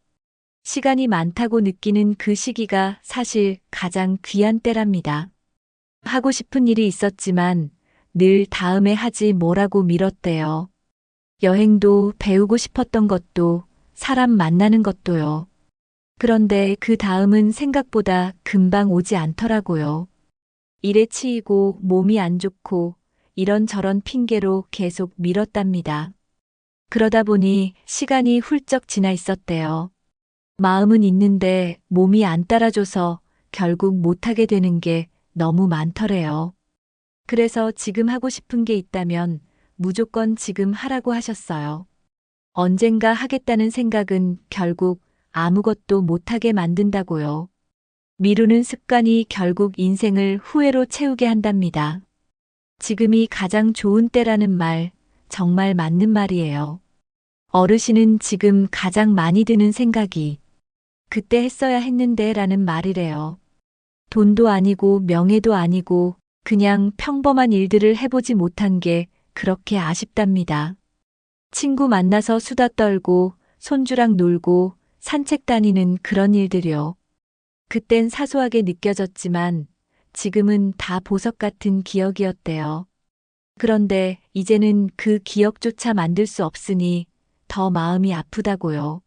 시간이 많다고 느끼는 그 시기가 사실 가장 귀한 때랍니다. 하고 싶은 일이 있었지만 늘 다음에 하지 뭐라고 미뤘대요. 여행도 배우고 싶었던 것도 사람 만나는 것도요. 그런데 그 다음은 생각보다 금방 오지 않더라고요. 일에 치이고 몸이 안 좋고 이런저런 핑계로 계속 미뤘답니다. 그러다 보니 시간이 훌쩍 지나 있었대요. 마음은 있는데 몸이 안 따라줘서 결국 못하게 되는 게 너무 많더래요. 그래서 지금 하고 싶은 게 있다면 무조건 지금 하라고 하셨어요. 언젠가 하겠다는 생각은 결국 아무것도 못하게 만든다고요. 미루는 습관이 결국 인생을 후회로 채우게 한답니다. 지금이 가장 좋은 때라는 말, 정말 맞는 말이에요. 어르신은 지금 가장 많이 드는 생각이 그때 했어야 했는데 라는 말이래요. 돈도 아니고 명예도 아니고 그냥 평범한 일들을 해보지 못한 게 그렇게 아쉽답니다. 친구 만나서 수다 떨고 손주랑 놀고 산책 다니는 그런 일들이요. 그땐 사소하게 느껴졌지만 지금은 다 보석 같은 기억이었대요. 그런데 이제는 그 기억조차 만들 수 없으니 더 마음이 아프다고요.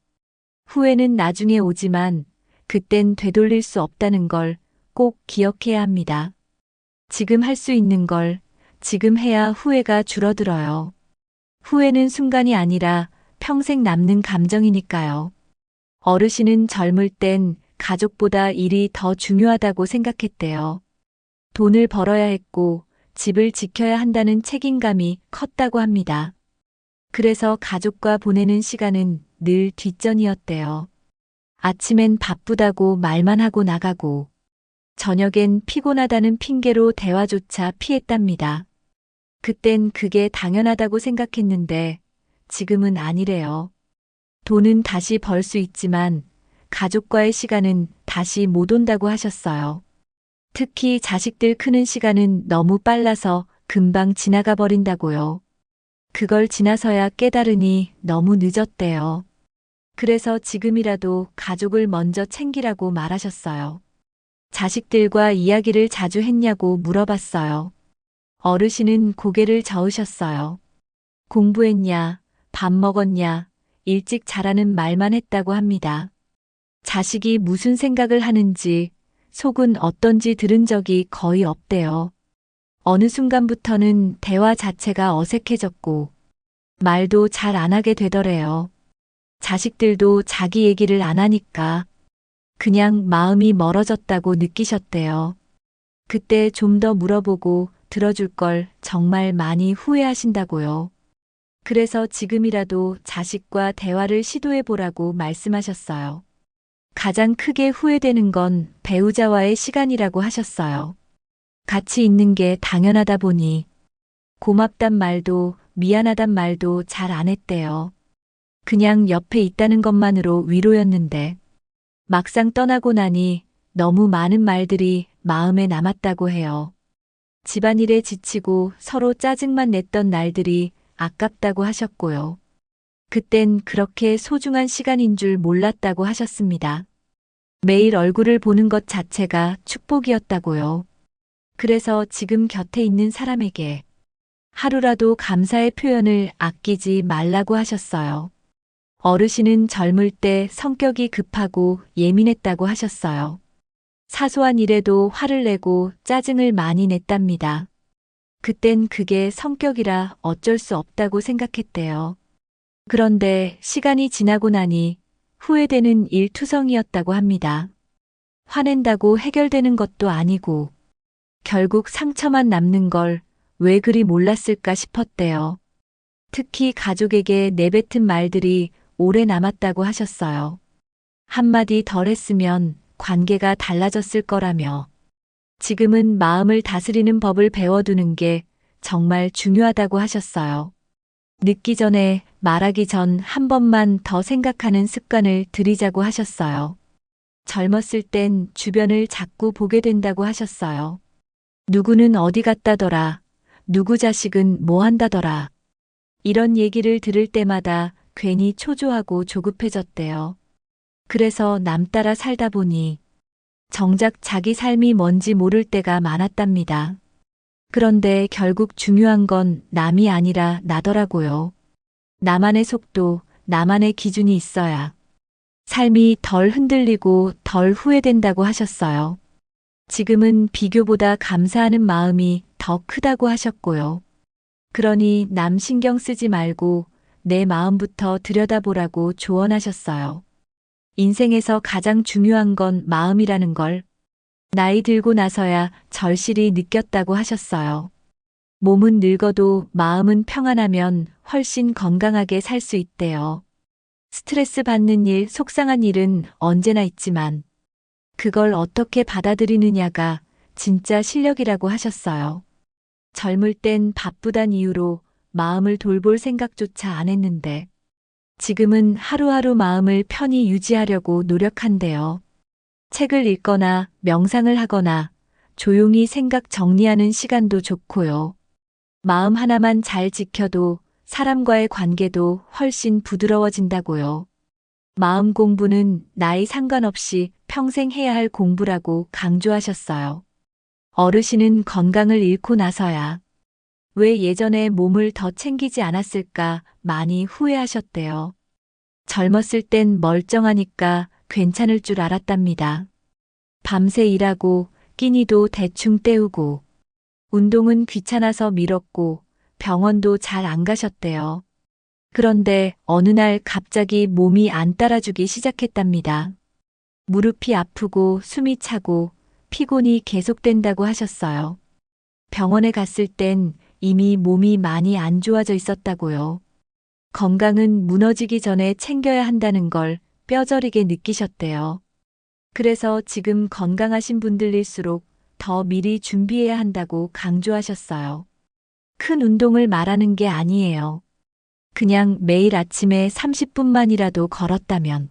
후회는 나중에 오지만 그땐 되돌릴 수 없다는 걸 꼭 기억해야 합니다. 지금 할 수 있는 걸 지금 해야 후회가 줄어들어요. 후회는 순간이 아니라 평생 남는 감정이니까요. 어르신은 젊을 땐 가족보다 일이 더 중요하다고 생각했대요. 돈을 벌어야 했고 집을 지켜야 한다는 책임감이 컸다고 합니다. 그래서 가족과 보내는 시간은 늘 뒷전이었대요. 아침엔 바쁘다고 말만 하고 나가고 저녁엔 피곤하다는 핑계로 대화조차 피했답니다. 그땐 그게 당연하다고 생각했는데 지금은 아니래요. 돈은 다시 벌 수 있지만 가족과의 시간은 다시 못 온다고 하셨어요. 특히 자식들 크는 시간은 너무 빨라서 금방 지나가 버린다고요. 그걸 지나서야 깨달으니 너무 늦었대요. 그래서 지금이라도 가족을 먼저 챙기라고 말하셨어요. 자식들과 이야기를 자주 했냐고 물어봤어요. 어르신은 고개를 저으셨어요. 공부했냐, 밥 먹었냐, 일찍 자라는 말만 했다고 합니다. 자식이 무슨 생각을 하는지, 속은 어떤지 들은 적이 거의 없대요. 어느 순간부터는 대화 자체가 어색해졌고, 말도 잘 안 하게 되더래요. 자식들도 자기 얘기를 안 하니까 그냥 마음이 멀어졌다고 느끼셨대요. 그때 좀 더 물어보고 들어줄 걸 정말 많이 후회하신다고요. 그래서 지금이라도 자식과 대화를 시도해 보라고 말씀하셨어요. 가장 크게 후회되는 건 배우자와의 시간이라고 하셨어요. 같이 있는 게 당연하다 보니 고맙단 말도 미안하단 말도 잘 안 했대요. 그냥 옆에 있다는 것만으로 위로였는데 막상 떠나고 나니 너무 많은 말들이 마음에 남았다고 해요. 집안일에 지치고 서로 짜증만 냈던 날들이 아깝다고 하셨고요. 그땐 그렇게 소중한 시간인 줄 몰랐다고 하셨습니다. 매일 얼굴을 보는 것 자체가 축복이었다고요. 그래서 지금 곁에 있는 사람에게 하루라도 감사의 표현을 아끼지 말라고 하셨어요. 어르신은 젊을 때 성격이 급하고 예민했다고 하셨어요. 사소한 일에도 화를 내고 짜증을 많이 냈답니다. 그땐 그게 성격이라 어쩔 수 없다고 생각했대요. 그런데 시간이 지나고 나니 후회되는 일투성이었다고 합니다. 화낸다고 해결되는 것도 아니고 결국 상처만 남는 걸 왜 그리 몰랐을까 싶었대요. 특히 가족에게 내뱉은 말들이 오래 남았다고 하셨어요. 한마디 덜 했으면 관계가 달라졌을 거라며 지금은 마음을 다스리는 법을 배워두는 게 정말 중요하다고 하셨어요. 늦기 전에 말하기 전 한 번만 더 생각하는 습관을 들이자고 하셨어요. 젊었을 땐 주변을 자꾸 보게 된다고 하셨어요. 누구는 어디 갔다더라. 누구 자식은 뭐 한다더라. 이런 얘기를 들을 때마다 괜히 초조하고 조급해졌대요. 그래서 남 따라 살다 보니 정작 자기 삶이 뭔지 모를 때가 많았답니다. 그런데 결국 중요한 건 남이 아니라 나더라고요. 나만의 속도, 나만의 기준이 있어야 삶이 덜 흔들리고 덜 후회된다고 하셨어요. 지금은 비교보다 감사하는 마음이 더 크다고 하셨고요. 그러니 남 신경 쓰지 말고 내 마음부터 들여다보라고 조언하셨어요. 인생에서 가장 중요한 건 마음이라는 걸 나이 들고 나서야 절실히 느꼈다고 하셨어요. 몸은 늙어도 마음은 평안하면 훨씬 건강하게 살 수 있대요. 스트레스 받는 일, 속상한 일은 언제나 있지만 그걸 어떻게 받아들이느냐가 진짜 실력이라고 하셨어요. 젊을 땐 바쁘단 이유로 마음을 돌볼 생각조차 안 했는데 지금은 하루하루 마음을 편히 유지하려고 노력한대요. 책을 읽거나 명상을 하거나 조용히 생각 정리하는 시간도 좋고요. 마음 하나만 잘 지켜도 사람과의 관계도 훨씬 부드러워진다고요. 마음 공부는 나이 상관없이 평생 해야 할 공부라고 강조하셨어요. 어르신은 건강을 잃고 나서야 왜 예전에 몸을 더 챙기지 않았을까 많이 후회하셨대요. 젊었을 땐 멀쩡하니까 괜찮을 줄 알았답니다. 밤새 일하고 끼니도 대충 때우고 운동은 귀찮아서 미뤘고 병원도 잘 안 가셨대요. 그런데 어느 날 갑자기 몸이 안 따라주기 시작했답니다. 무릎이 아프고 숨이 차고 피곤이 계속된다고 하셨어요. 병원에 갔을 땐 이미 몸이 많이 안 좋아져 있었다고요. 건강은 무너지기 전에 챙겨야 한다는 걸 뼈저리게 느끼셨대요. 그래서 지금 건강하신 분들일수록 더 미리 준비해야 한다고 강조하셨어요. 큰 운동을 말하는 게 아니에요. 그냥 매일 아침에 30분만이라도 걸었다면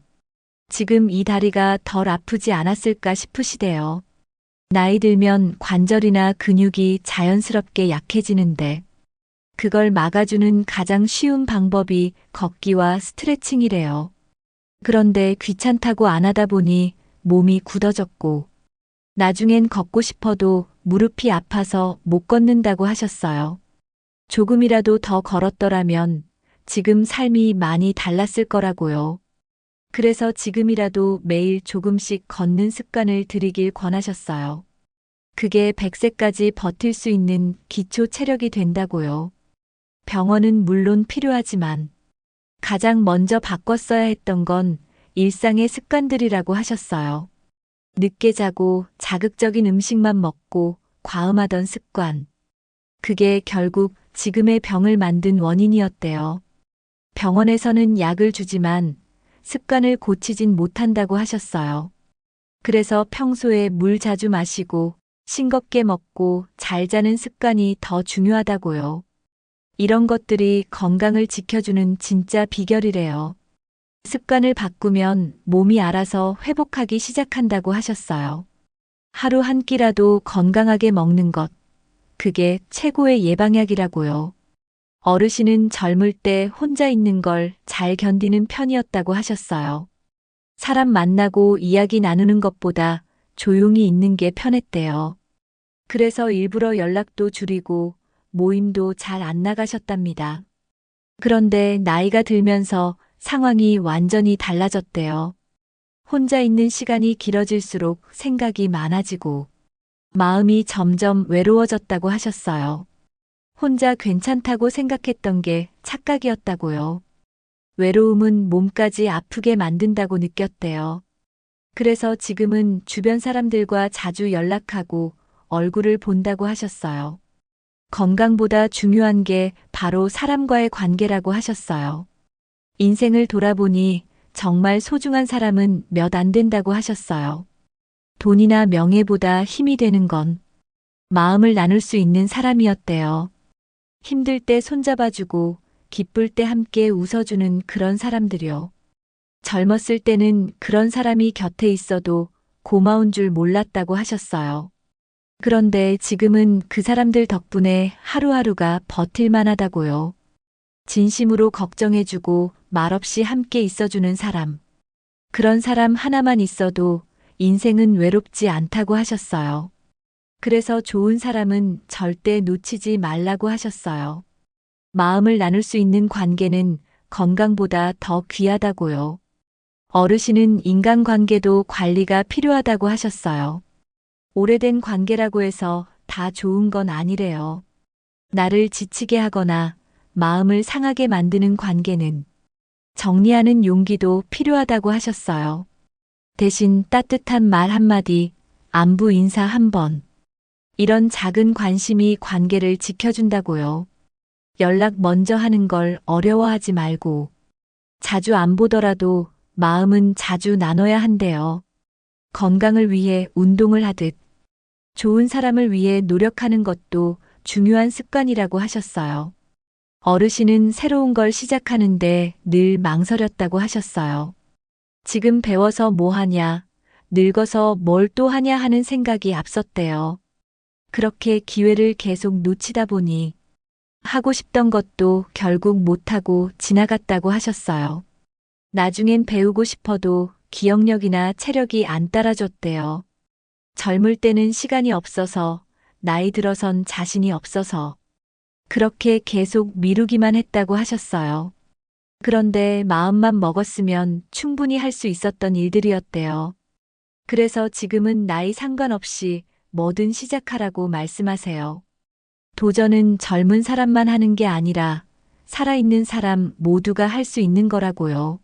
지금 이 다리가 덜 아프지 않았을까 싶으시대요. 나이 들면 관절이나 근육이 자연스럽게 약해지는데 그걸 막아주는 가장 쉬운 방법이 걷기와 스트레칭이래요. 그런데 귀찮다고 안 하다 보니 몸이 굳어졌고 나중엔 걷고 싶어도 무릎이 아파서 못 걷는다고 하셨어요. 조금이라도 더 걸었더라면 지금 삶이 많이 달랐을 거라고요. 그래서 지금이라도 매일 조금씩 걷는 습관을 들이길 권하셨어요. 그게 100세까지 버틸 수 있는 기초 체력이 된다고요. 병원은 물론 필요하지만 가장 먼저 바꿨어야 했던 건 일상의 습관들이라고 하셨어요. 늦게 자고 자극적인 음식만 먹고 과음하던 습관. 그게 결국 지금의 병을 만든 원인이었대요. 병원에서는 약을 주지만 습관을 고치진 못한다고 하셨어요. 그래서 평소에 물 자주 마시고 싱겁게 먹고 잘 자는 습관이 더 중요하다고요. 이런 것들이 건강을 지켜주는 진짜 비결이래요. 습관을 바꾸면 몸이 알아서 회복하기 시작한다고 하셨어요. 하루 한 끼라도 건강하게 먹는 것. 그게 최고의 예방약이라고요. 어르신은 젊을 때 혼자 있는 걸 잘 견디는 편이었다고 하셨어요. 사람 만나고 이야기 나누는 것보다 조용히 있는 게 편했대요. 그래서 일부러 연락도 줄이고 모임도 잘 안 나가셨답니다. 그런데 나이가 들면서 상황이 완전히 달라졌대요. 혼자 있는 시간이 길어질수록 생각이 많아지고 마음이 점점 외로워졌다고 하셨어요. 혼자 괜찮다고 생각했던 게 착각이었다고요. 외로움은 몸까지 아프게 만든다고 느꼈대요. 그래서 지금은 주변 사람들과 자주 연락하고 얼굴을 본다고 하셨어요. 건강보다 중요한 게 바로 사람과의 관계라고 하셨어요. 인생을 돌아보니 정말 소중한 사람은 몇 안 된다고 하셨어요. 돈이나 명예보다 힘이 되는 건 마음을 나눌 수 있는 사람이었대요. 힘들 때 손잡아주고 기쁠 때 함께 웃어주는 그런 사람들이요. 젊었을 때는 그런 사람이 곁에 있어도 고마운 줄 몰랐다고 하셨어요. 그런데 지금은 그 사람들 덕분에 하루하루가 버틸만 하다고요. 진심으로 걱정해주고 말없이 함께 있어주는 사람. 그런 사람 하나만 있어도 인생은 외롭지 않다고 하셨어요. 그래서 좋은 사람은 절대 놓치지 말라고 하셨어요. 마음을 나눌 수 있는 관계는 건강보다 더 귀하다고요. 어르신은 인간관계도 관리가 필요하다고 하셨어요. 오래된 관계라고 해서 다 좋은 건 아니래요. 나를 지치게 하거나 마음을 상하게 만드는 관계는 정리하는 용기도 필요하다고 하셨어요. 대신 따뜻한 말 한마디, 안부 인사 한 번. 이런 작은 관심이 관계를 지켜준다고요. 연락 먼저 하는 걸 어려워하지 말고 자주 안 보더라도 마음은 자주 나눠야 한대요. 건강을 위해 운동을 하듯 좋은 사람을 위해 노력하는 것도 중요한 습관이라고 하셨어요. 어르신은 새로운 걸 시작하는데 늘 망설였다고 하셨어요. 지금 배워서 뭐 하냐, 늙어서 뭘 또 하냐 하는 생각이 앞섰대요. 그렇게 기회를 계속 놓치다 보니 하고 싶던 것도 결국 못하고 지나갔다고 하셨어요. 나중엔 배우고 싶어도 기억력이나 체력이 안 따라줬대요. 젊을 때는 시간이 없어서, 나이 들어선 자신이 없어서 그렇게 계속 미루기만 했다고 하셨어요. 그런데 마음만 먹었으면 충분히 할 수 있었던 일들이었대요. 그래서 지금은 나이 상관없이 뭐든 시작하라고 말씀하세요. 도전은 젊은 사람만 하는 게 아니라 살아있는 사람 모두가 할 수 있는 거라고요.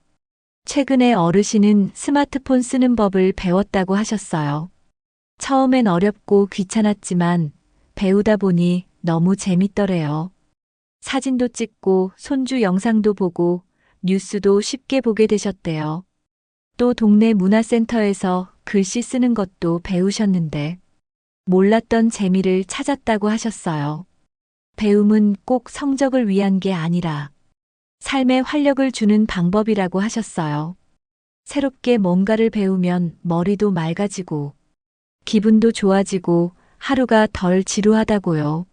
최근에 어르신은 스마트폰 쓰는 법을 배웠다고 하셨어요. 처음엔 어렵고 귀찮았지만 배우다 보니 너무 재밌더래요. 사진도 찍고 손주 영상도 보고 뉴스도 쉽게 보게 되셨대요. 또 동네 문화센터에서 글씨 쓰는 것도 배우셨는데 몰랐던 재미를 찾았다고 하셨어요. 배움은 꼭 성적을 위한 게 아니라 삶에 활력을 주는 방법이라고 하셨어요. 새롭게 뭔가를 배우면 머리도 맑아지고 기분도 좋아지고 하루가 덜 지루하다고요.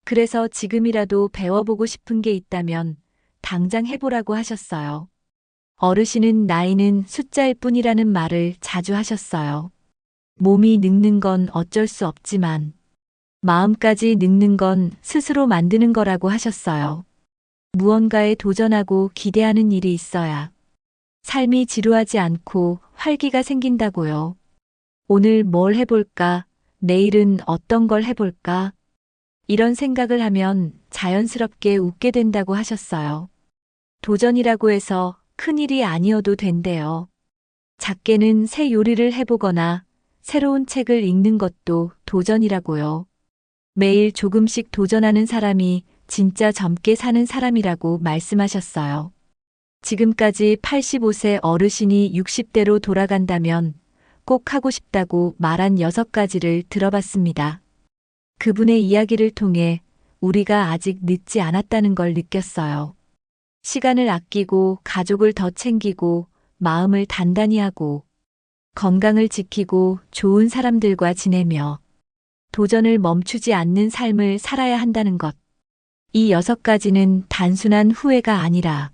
그래서 지금이라도 배워보고 싶은 게 있다면 당장 해보라고 하셨어요. 어르신은 나이는 숫자일 뿐이라는 말을 자주 하셨어요. 몸이 늙는 건 어쩔 수 없지만 마음까지 늙는 건 스스로 만드는 거라고 하셨어요. 무언가에 도전하고 기대하는 일이 있어야 삶이 지루하지 않고 활기가 생긴다고요. 오늘 뭘 해볼까? 내일은 어떤 걸 해볼까? 이런 생각을 하면 자연스럽게 웃게 된다고 하셨어요. 도전이라고 해서 큰일이 아니어도 된대요. 작게는 새 요리를 해보거나 새로운 책을 읽는 것도 도전이라고요. 매일 조금씩 도전하는 사람이 진짜 젊게 사는 사람이라고 말씀하셨어요. 지금까지 85세 어르신이 60대로 돌아간다면 꼭 하고 싶다고 말한 6가지를 들어봤습니다. 그분의 이야기를 통해 우리가 아직 늦지 않았다는 걸 느꼈어요. 시간을 아끼고 가족을 더 챙기고 마음을 단단히 하고 건강을 지키고 좋은 사람들과 지내며 도전을 멈추지 않는 삶을 살아야 한다는 것. 이 6가지는 단순한 후회가 아니라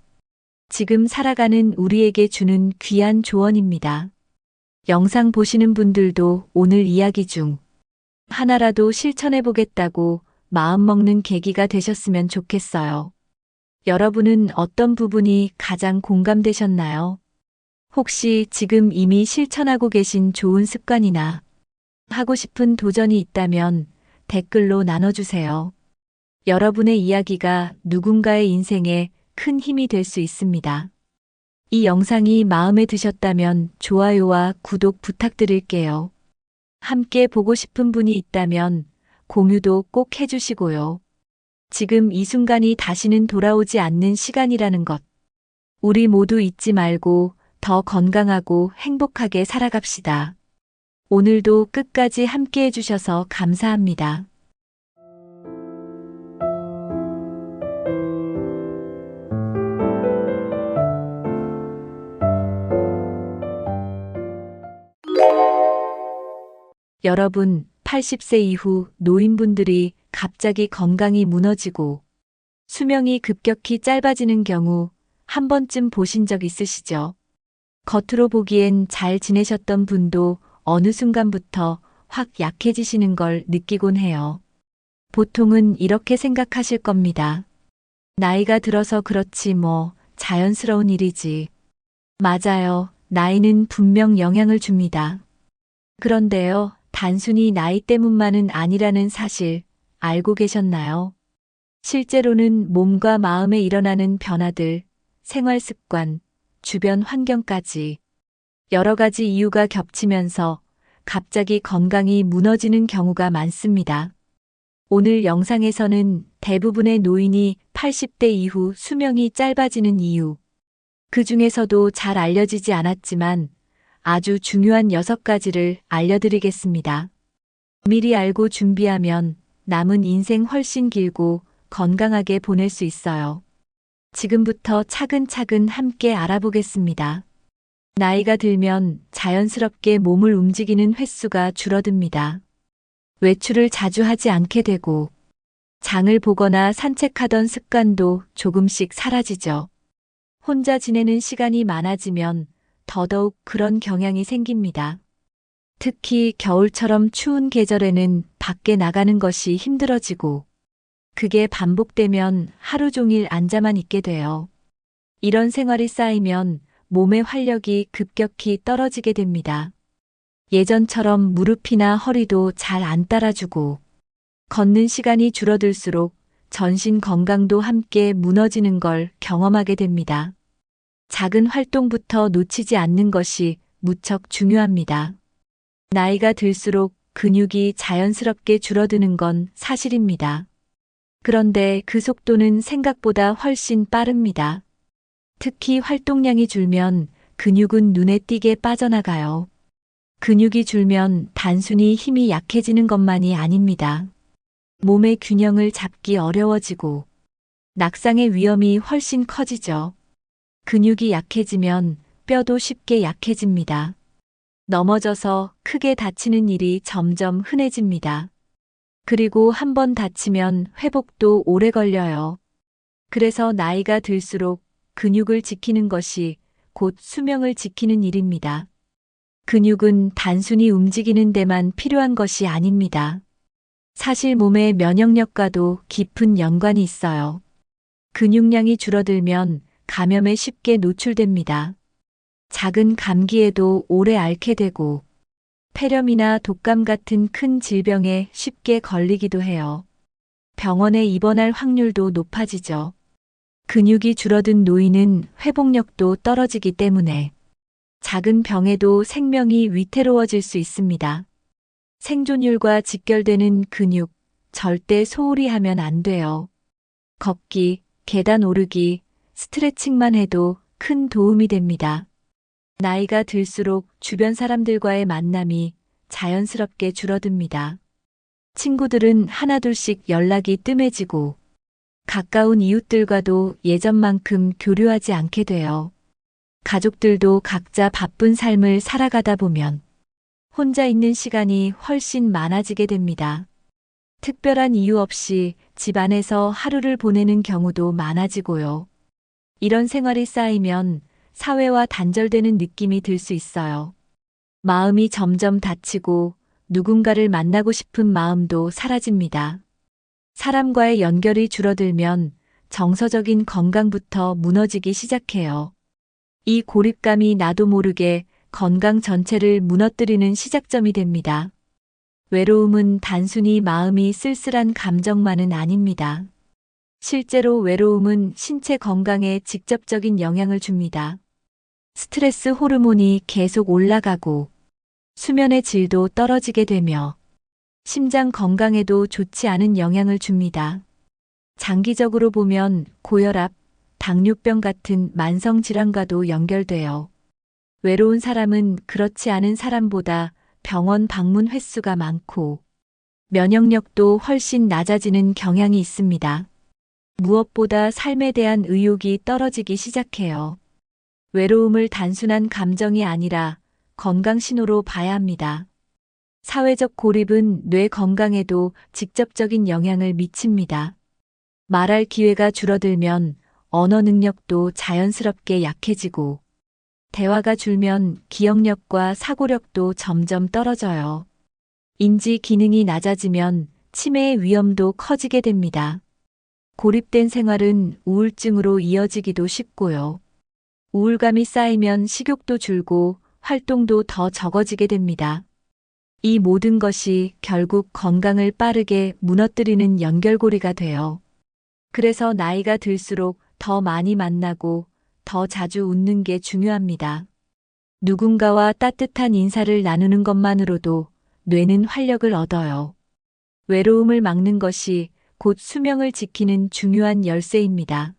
지금 살아가는 우리에게 주는 귀한 조언입니다. 영상 보시는 분들도 오늘 이야기 중 하나라도 실천해 보겠다고 마음먹는 계기가 되셨으면 좋겠어요. 여러분은 어떤 부분이 가장 공감되셨나요? 혹시 지금 이미 실천하고 계신 좋은 습관이나 하고 싶은 도전이 있다면 댓글로 나눠주세요. 여러분의 이야기가 누군가의 인생에 큰 힘이 될 수 있습니다. 이 영상이 마음에 드셨다면 좋아요와 구독 부탁드릴게요. 함께 보고 싶은 분이 있다면 공유도 꼭 해주시고요. 지금 이 순간이 다시는 돌아오지 않는 시간이라는 것. 우리 모두 잊지 말고 더 건강하고 행복하게 살아갑시다. 오늘도 끝까지 함께 해주셔서 감사합니다. 여러분, 80세 이후 노인분들이 갑자기 건강이 무너지고 수명이 급격히 짧아지는 경우 한 번쯤 보신 적 있으시죠? 겉으로 보기엔 잘 지내셨던 분도 어느 순간부터 확 약해지시는 걸 느끼곤 해요. 보통은 이렇게 생각하실 겁니다. 나이가 들어서 그렇지 뭐, 자연스러운 일이지. 맞아요. 나이는 분명 영향을 줍니다. 그런데요, 단순히 나이 때문만은 아니라는 사실 알고 계셨나요? 실제로는 몸과 마음에 일어나는 변화들, 생활 습관, 주변 환경까지 여러 가지 이유가 겹치면서 갑자기 건강이 무너지는 경우가 많습니다. 오늘 영상에서는 대부분의 노인이 80대 이후 수명이 짧아지는 이유, 그 중에서도 잘 알려지지 않았지만 아주 중요한 6가지를 알려드리겠습니다. 미리 알고 준비하면 남은 인생 훨씬 길고 건강하게 보낼 수 있어요. 지금부터 차근차근 함께 알아보겠습니다. 나이가 들면 자연스럽게 몸을 움직이는 횟수가 줄어듭니다. 외출을 자주 하지 않게 되고 장을 보거나 산책하던 습관도 조금씩 사라지죠. 혼자 지내는 시간이 많아지면 더더욱 그런 경향이 생깁니다. 특히 겨울처럼 추운 계절에는 밖에 나가는 것이 힘들어지고 그게 반복되면 하루 종일 앉아만 있게 돼요. 이런 생활이 쌓이면 몸의 활력이 급격히 떨어지게 됩니다. 예전처럼 무릎이나 허리도 잘 안 따라주고 걷는 시간이 줄어들수록 전신 건강도 함께 무너지는 걸 경험하게 됩니다. 작은 활동부터 놓치지 않는 것이 무척 중요합니다. 나이가 들수록 근육이 자연스럽게 줄어드는 건 사실입니다. 그런데 그 속도는 생각보다 훨씬 빠릅니다. 특히 활동량이 줄면 근육은 눈에 띄게 빠져나가요. 근육이 줄면 단순히 힘이 약해지는 것만이 아닙니다. 몸의 균형을 잡기 어려워지고 낙상의 위험이 훨씬 커지죠. 근육이 약해지면 뼈도 쉽게 약해집니다. 넘어져서 크게 다치는 일이 점점 흔해집니다. 그리고 한번 다치면 회복도 오래 걸려요. 그래서 나이가 들수록 근육을 지키는 것이 곧 수명을 지키는 일입니다. 근육은 단순히 움직이는 데만 필요한 것이 아닙니다. 사실 몸의 면역력과도 깊은 연관이 있어요. 근육량이 줄어들면 감염에 쉽게 노출됩니다. 작은 감기에도 오래 앓게 되고 폐렴이나 독감 같은 큰 질병에 쉽게 걸리기도 해요. 병원에 입원할 확률도 높아지죠. 근육이 줄어든 노인은 회복력도 떨어지기 때문에 작은 병에도 생명이 위태로워질 수 있습니다. 생존율과 직결되는 근육, 절대 소홀히 하면 안 돼요. 걷기, 계단 오르기, 스트레칭만 해도 큰 도움이 됩니다. 나이가 들수록 주변 사람들과의 만남이 자연스럽게 줄어듭니다. 친구들은 하나둘씩 연락이 뜸해지고 가까운 이웃들과도 예전만큼 교류하지 않게 돼요. 가족들도 각자 바쁜 삶을 살아가다 보면 혼자 있는 시간이 훨씬 많아지게 됩니다. 특별한 이유 없이 집 안에서 하루를 보내는 경우도 많아지고요. 이런 생활이 쌓이면 사회와 단절되는 느낌이 들 수 있어요. 마음이 점점 다치고 누군가를 만나고 싶은 마음도 사라집니다. 사람과의 연결이 줄어들면 정서적인 건강부터 무너지기 시작해요. 이 고립감이 나도 모르게 건강 전체를 무너뜨리는 시작점이 됩니다. 외로움은 단순히 마음이 쓸쓸한 감정만은 아닙니다. 실제로 외로움은 신체 건강에 직접적인 영향을 줍니다. 스트레스 호르몬이 계속 올라가고 수면의 질도 떨어지게 되며 심장 건강에도 좋지 않은 영향을 줍니다. 장기적으로 보면 고혈압, 당뇨병 같은 만성 질환과도 연결돼요. 외로운 사람은 그렇지 않은 사람보다 병원 방문 횟수가 많고 면역력도 훨씬 낮아지는 경향이 있습니다. 무엇보다 삶에 대한 의욕이 떨어지기 시작해요. 외로움을 단순한 감정이 아니라 건강 신호로 봐야 합니다. 사회적 고립은 뇌 건강에도 직접적인 영향을 미칩니다. 말할 기회가 줄어들면 언어 능력도 자연스럽게 약해지고 대화가 줄면 기억력과 사고력도 점점 떨어져요. 인지 기능이 낮아지면 치매의 위험도 커지게 됩니다. 고립된 생활은 우울증으로 이어지기도 쉽고요. 우울감이 쌓이면 식욕도 줄고 활동도 더 적어지게 됩니다. 이 모든 것이 결국 건강을 빠르게 무너뜨리는 연결고리가 돼요. 그래서 나이가 들수록 더 많이 만나고 더 자주 웃는 게 중요합니다. 누군가와 따뜻한 인사를 나누는 것만으로도 뇌는 활력을 얻어요. 외로움을 막는 것이 곧 수명을 지키는 중요한 열쇠입니다.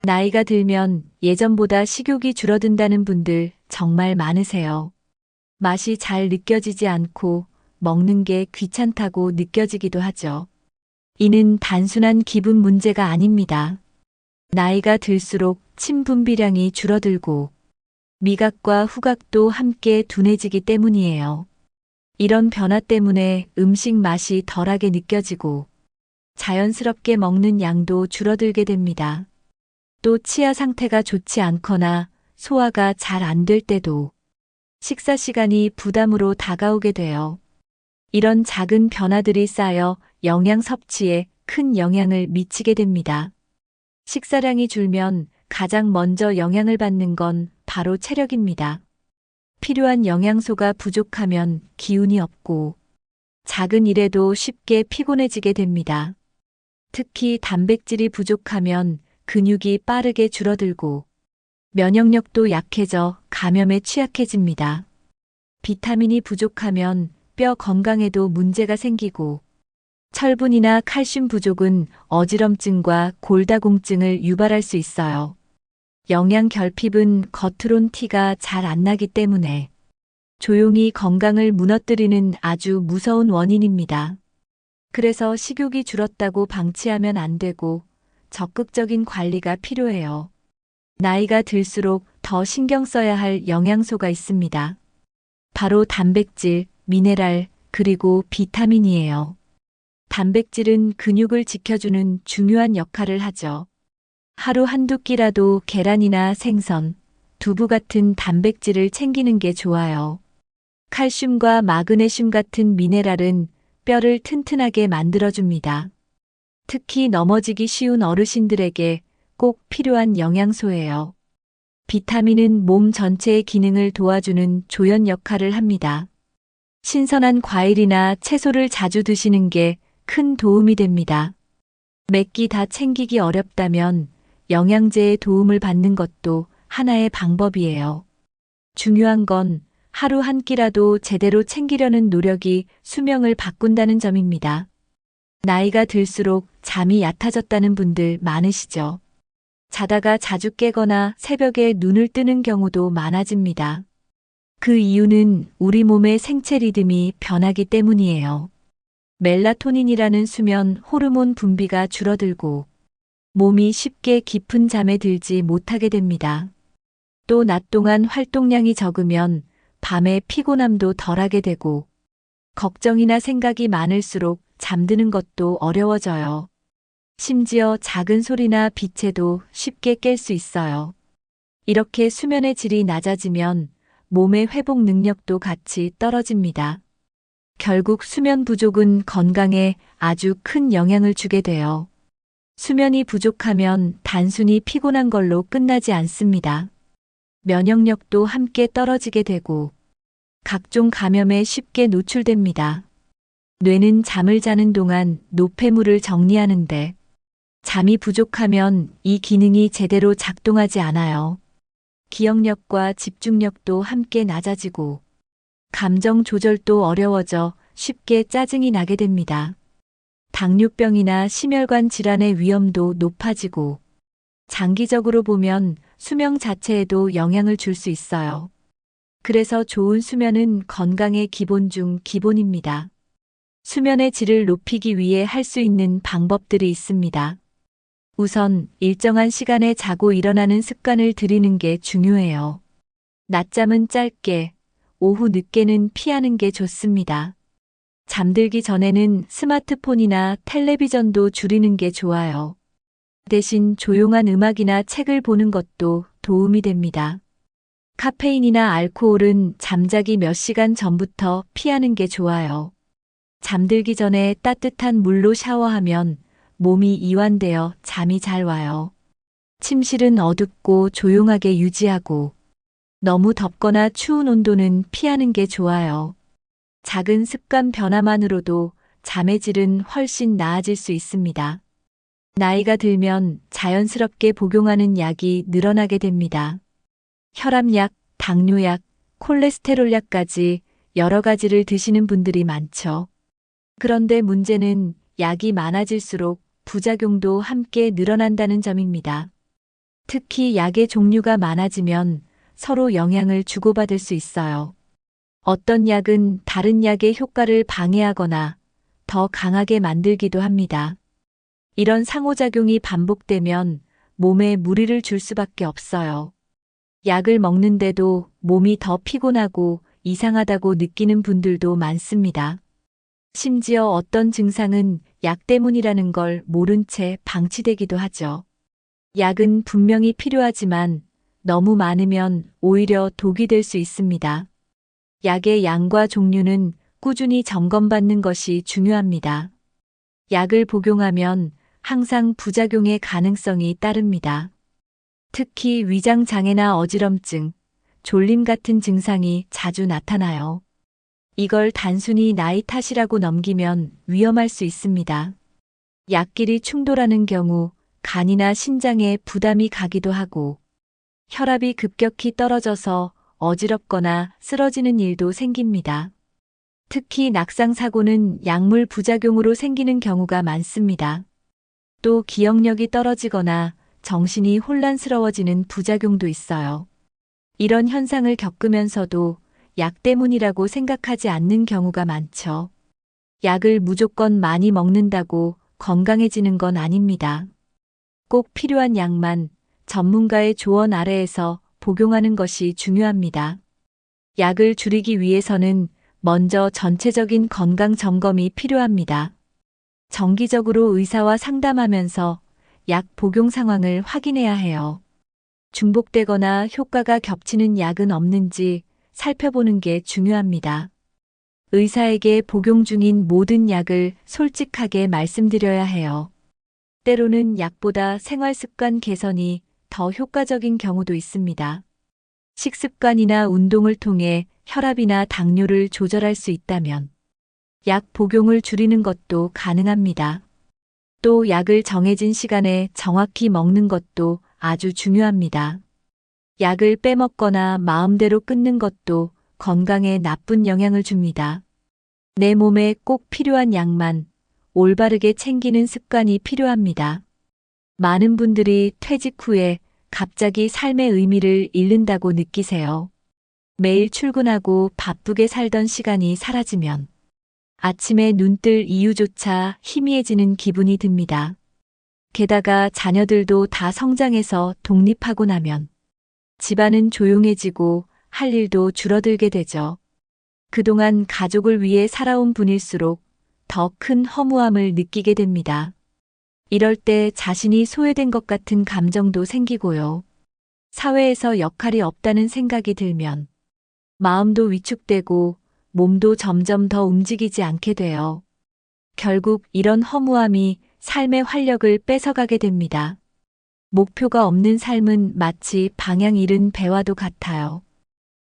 나이가 들면 예전보다 식욕이 줄어든다는 분들 정말 많으세요. 맛이 잘 느껴지지 않고 먹는 게 귀찮다고 느껴지기도 하죠. 이는 단순한 기분 문제가 아닙니다. 나이가 들수록 침 분비량이 줄어들고 미각과 후각도 함께 둔해지기 때문이에요. 이런 변화 때문에 음식 맛이 덜하게 느껴지고 자연스럽게 먹는 양도 줄어들게 됩니다. 또 치아 상태가 좋지 않거나 소화가 잘 안 될 때도 식사 시간이 부담으로 다가오게 돼요. 이런 작은 변화들이 쌓여 영양 섭취에 큰 영향을 미치게 됩니다. 식사량이 줄면 가장 먼저 영향을 받는 건 바로 체력입니다. 필요한 영양소가 부족하면 기운이 없고 작은 일에도 쉽게 피곤해지게 됩니다. 특히 단백질이 부족하면 근육이 빠르게 줄어들고 면역력도 약해져 감염에 취약해집니다. 비타민이 부족하면 뼈 건강에도 문제가 생기고 철분이나 칼슘 부족은 어지럼증과 골다공증을 유발할 수 있어요. 영양 결핍은 겉으론 티가 잘 안 나기 때문에 조용히 건강을 무너뜨리는 아주 무서운 원인입니다. 그래서 식욕이 줄었다고 방치하면 안 되고 적극적인 관리가 필요해요. 나이가 들수록 더 신경 써야 할 영양소가 있습니다. 바로 단백질, 미네랄, 그리고 비타민이에요. 단백질은 근육을 지켜주는 중요한 역할을 하죠. 하루 한두 끼라도 계란이나 생선, 두부 같은 단백질을 챙기는 게 좋아요. 칼슘과 마그네슘 같은 미네랄은 뼈를 튼튼하게 만들어줍니다. 특히 넘어지기 쉬운 어르신들에게 꼭 필요한 영양소예요. 비타민은 몸 전체의 기능을 도와주는 조연 역할을 합니다. 신선한 과일이나 채소를 자주 드시는 게 큰 도움이 됩니다. 몇 끼 다 챙기기 어렵다면 영양제의 도움을 받는 것도 하나의 방법이에요. 중요한 건 하루 한 끼라도 제대로 챙기려는 노력이 수명을 바꾼다는 점입니다. 나이가 들수록 잠이 얕아졌다는 분들 많으시죠? 자다가 자주 깨거나 새벽에 눈을 뜨는 경우도 많아집니다. 그 이유는 우리 몸의 생체 리듬이 변하기 때문이에요. 멜라토닌이라는 수면 호르몬 분비가 줄어들고 몸이 쉽게 깊은 잠에 들지 못하게 됩니다. 또 낮 동안 활동량이 적으면 밤에 피곤함도 덜하게 되고 걱정이나 생각이 많을수록 잠드는 것도 어려워져요. 심지어 작은 소리나 빛에도 쉽게 깰 수 있어요. 이렇게 수면의 질이 낮아지면 몸의 회복 능력도 같이 떨어집니다. 결국 수면 부족은 건강에 아주 큰 영향을 주게 돼요. 수면이 부족하면 단순히 피곤한 걸로 끝나지 않습니다. 면역력도 함께 떨어지게 되고 각종 감염에 쉽게 노출됩니다. 뇌는 잠을 자는 동안 노폐물을 정리하는데 잠이 부족하면 이 기능이 제대로 작동하지 않아요. 기억력과 집중력도 함께 낮아지고 감정 조절도 어려워져 쉽게 짜증이 나게 됩니다. 당뇨병이나 심혈관 질환의 위험도 높아지고 장기적으로 보면 수명 자체에도 영향을 줄 수 있어요. 그래서 좋은 수면은 건강의 기본 중 기본입니다. 수면의 질을 높이기 위해 할 수 있는 방법들이 있습니다. 우선 일정한 시간에 자고 일어나는 습관을 들이는 게 중요해요. 낮잠은 짧게, 오후 늦게는 피하는 게 좋습니다. 잠들기 전에는 스마트폰이나 텔레비전도 줄이는 게 좋아요. 대신 조용한 음악이나 책을 보는 것도 도움이 됩니다. 카페인이나 알코올은 잠자기 몇 시간 전부터 피하는 게 좋아요. 잠들기 전에 따뜻한 물로 샤워하면 몸이 이완되어 잠이 잘 와요. 침실은 어둡고 조용하게 유지하고 너무 덥거나 추운 온도는 피하는 게 좋아요. 작은 습관 변화만으로도 잠의 질은 훨씬 나아질 수 있습니다. 나이가 들면 자연스럽게 복용하는 약이 늘어나게 됩니다. 혈압약, 당뇨약, 콜레스테롤약까지 여러 가지를 드시는 분들이 많죠. 그런데 문제는 약이 많아질수록 부작용도 함께 늘어난다는 점입니다. 특히 약의 종류가 많아지면 서로 영향을 주고받을 수 있어요. 어떤 약은 다른 약의 효과를 방해하거나 더 강하게 만들기도 합니다. 이런 상호작용이 반복되면 몸에 무리를 줄 수밖에 없어요. 약을 먹는데도 몸이 더 피곤하고 이상하다고 느끼는 분들도 많습니다. 심지어 어떤 증상은 약 때문이라는 걸 모른 채 방치되기도 하죠. 약은 분명히 필요하지만 너무 많으면 오히려 독이 될 수 있습니다. 약의 양과 종류는 꾸준히 점검받는 것이 중요합니다. 약을 복용하면 항상 부작용의 가능성이 따릅니다. 특히 위장장애나 어지럼증, 졸림 같은 증상이 자주 나타나요. 이걸 단순히 나이 탓이라고 넘기면 위험할 수 있습니다. 약끼리 충돌하는 경우 간이나 신장에 부담이 가기도 하고 혈압이 급격히 떨어져서 어지럽거나 쓰러지는 일도 생깁니다. 특히 낙상사고는 약물 부작용으로 생기는 경우가 많습니다. 또 기억력이 떨어지거나 정신이 혼란스러워지는 부작용도 있어요. 이런 현상을 겪으면서도 약 때문이라고 생각하지 않는 경우가 많죠. 약을 무조건 많이 먹는다고 건강해지는 건 아닙니다. 꼭 필요한 약만 전문가의 조언 아래에서 복용하는 것이 중요합니다. 약을 줄이기 위해서는 먼저 전체적인 건강 점검이 필요합니다. 정기적으로 의사와 상담하면서 약 복용 상황을 확인해야 해요. 중복되거나 효과가 겹치는 약은 없는지 살펴보는 게 중요합니다. 의사에게 복용 중인 모든 약을 솔직하게 말씀드려야 해요. 때로는 약보다 생활습관 개선이 더 효과적인 경우도 있습니다. 식습관이나 운동을 통해 혈압이나 당뇨를 조절할 수 있다면 약 복용을 줄이는 것도 가능합니다. 또 약을 정해진 시간에 정확히 먹는 것도 아주 중요합니다. 약을 빼먹거나 마음대로 끊는 것도 건강에 나쁜 영향을 줍니다. 내 몸에 꼭 필요한 약만 올바르게 챙기는 습관이 필요합니다. 많은 분들이 퇴직 후에 갑자기 삶의 의미를 잃는다고 느끼세요. 매일 출근하고 바쁘게 살던 시간이 사라지면 아침에 눈뜰 이유조차 희미해지는 기분이 듭니다. 게다가 자녀들도 다 성장해서 독립하고 나면 집안은 조용해지고 할 일도 줄어들게 되죠. 그동안 가족을 위해 살아온 분일수록 더 큰 허무함을 느끼게 됩니다. 이럴 때 자신이 소외된 것 같은 감정도 생기고요. 사회에서 역할이 없다는 생각이 들면 마음도 위축되고 몸도 점점 더 움직이지 않게 돼요. 결국 이런 허무함이 삶의 활력을 뺏어가게 됩니다. 목표가 없는 삶은 마치 방향 잃은 배와도 같아요.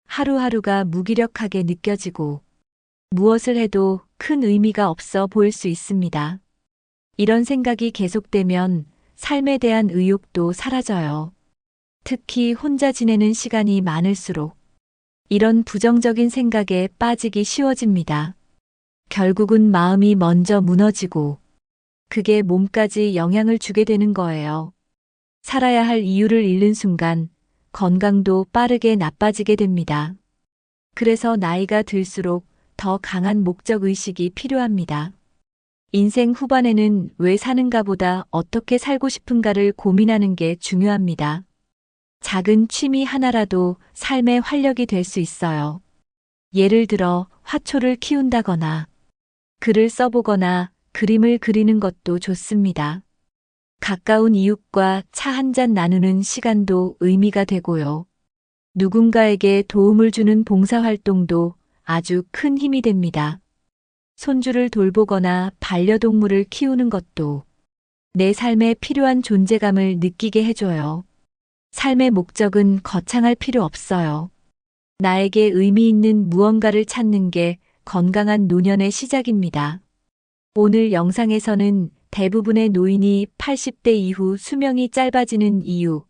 하루하루가 무기력하게 느껴지고 무엇을 해도 큰 의미가 없어 보일 수 있습니다. 이런 생각이 계속되면 삶에 대한 의욕도 사라져요. 특히 혼자 지내는 시간이 많을수록 이런 부정적인 생각에 빠지기 쉬워집니다. 결국은 마음이 먼저 무너지고 그게 몸까지 영향을 주게 되는 거예요. 살아야 할 이유를 잃는 순간 건강도 빠르게 나빠지게 됩니다. 그래서 나이가 들수록 더 강한 목적 의식이 필요합니다. 인생 후반에는 왜 사는가 보다 어떻게 살고 싶은가를 고민하는 게 중요합니다. 작은 취미 하나라도 삶의 활력이 될 수 있어요. 예를 들어 화초를 키운다거나 글을 써보거나 그림을 그리는 것도 좋습니다. 가까운 이웃과 차 한 잔 나누는 시간도 의미가 되고요. 누군가에게 도움을 주는 봉사활동도 아주 큰 힘이 됩니다. 손주를 돌보거나 반려동물을 키우는 것도 내 삶에 필요한 존재감을 느끼게 해줘요. 삶의 목적은 거창할 필요 없어요. 나에게 의미 있는 무언가를 찾는 게 건강한 노년의 시작입니다. 오늘 영상에서는 대부분의 노인이 80대 이후 수명이 짧아지는 이유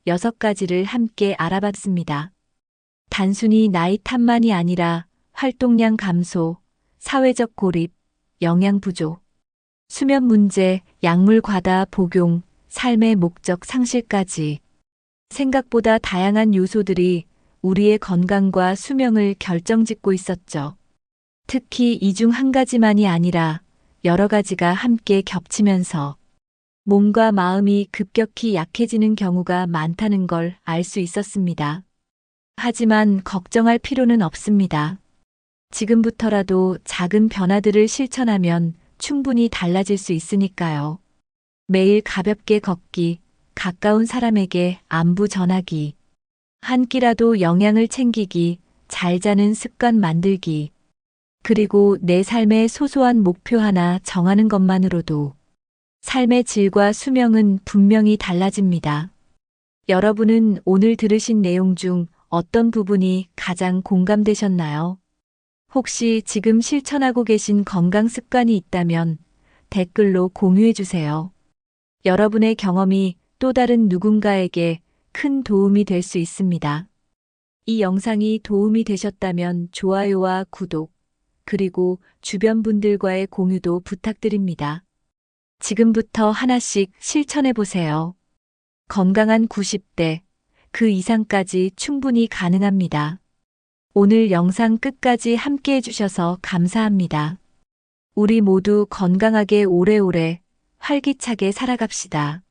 6가지를 함께 알아봤습니다. 단순히 나이 탓만이 아니라 활동량 감소, 사회적 고립, 영양 부족, 수면 문제, 약물 과다 복용, 삶의 목적 상실까지 생각보다 다양한 요소들이 우리의 건강과 수명을 결정짓고 있었죠. 특히 이 중 한 가지만이 아니라 여러 가지가 함께 겹치면서 몸과 마음이 급격히 약해지는 경우가 많다는 걸 알 수 있었습니다. 하지만 걱정할 필요는 없습니다. 지금부터라도 작은 변화들을 실천하면 충분히 달라질 수 있으니까요. 매일 가볍게 걷기, 가까운 사람에게 안부 전하기, 한 끼라도 영양을 챙기기, 잘 자는 습관 만들기, 그리고 내 삶의 소소한 목표 하나 정하는 것만으로도 삶의 질과 수명은 분명히 달라집니다. 여러분은 오늘 들으신 내용 중 어떤 부분이 가장 공감되셨나요? 혹시 지금 실천하고 계신 건강 습관이 있다면 댓글로 공유해 주세요. 여러분의 경험이 또 다른 누군가에게 큰 도움이 될 수 있습니다. 이 영상이 도움이 되셨다면 좋아요와 구독, 그리고 주변 분들과의 공유도 부탁드립니다. 지금부터 하나씩 실천해 보세요. 건강한 90대, 그 이상까지 충분히 가능합니다. 오늘 영상 끝까지 함께 해주셔서 감사합니다. 우리 모두 건강하게 오래오래 활기차게 살아갑시다.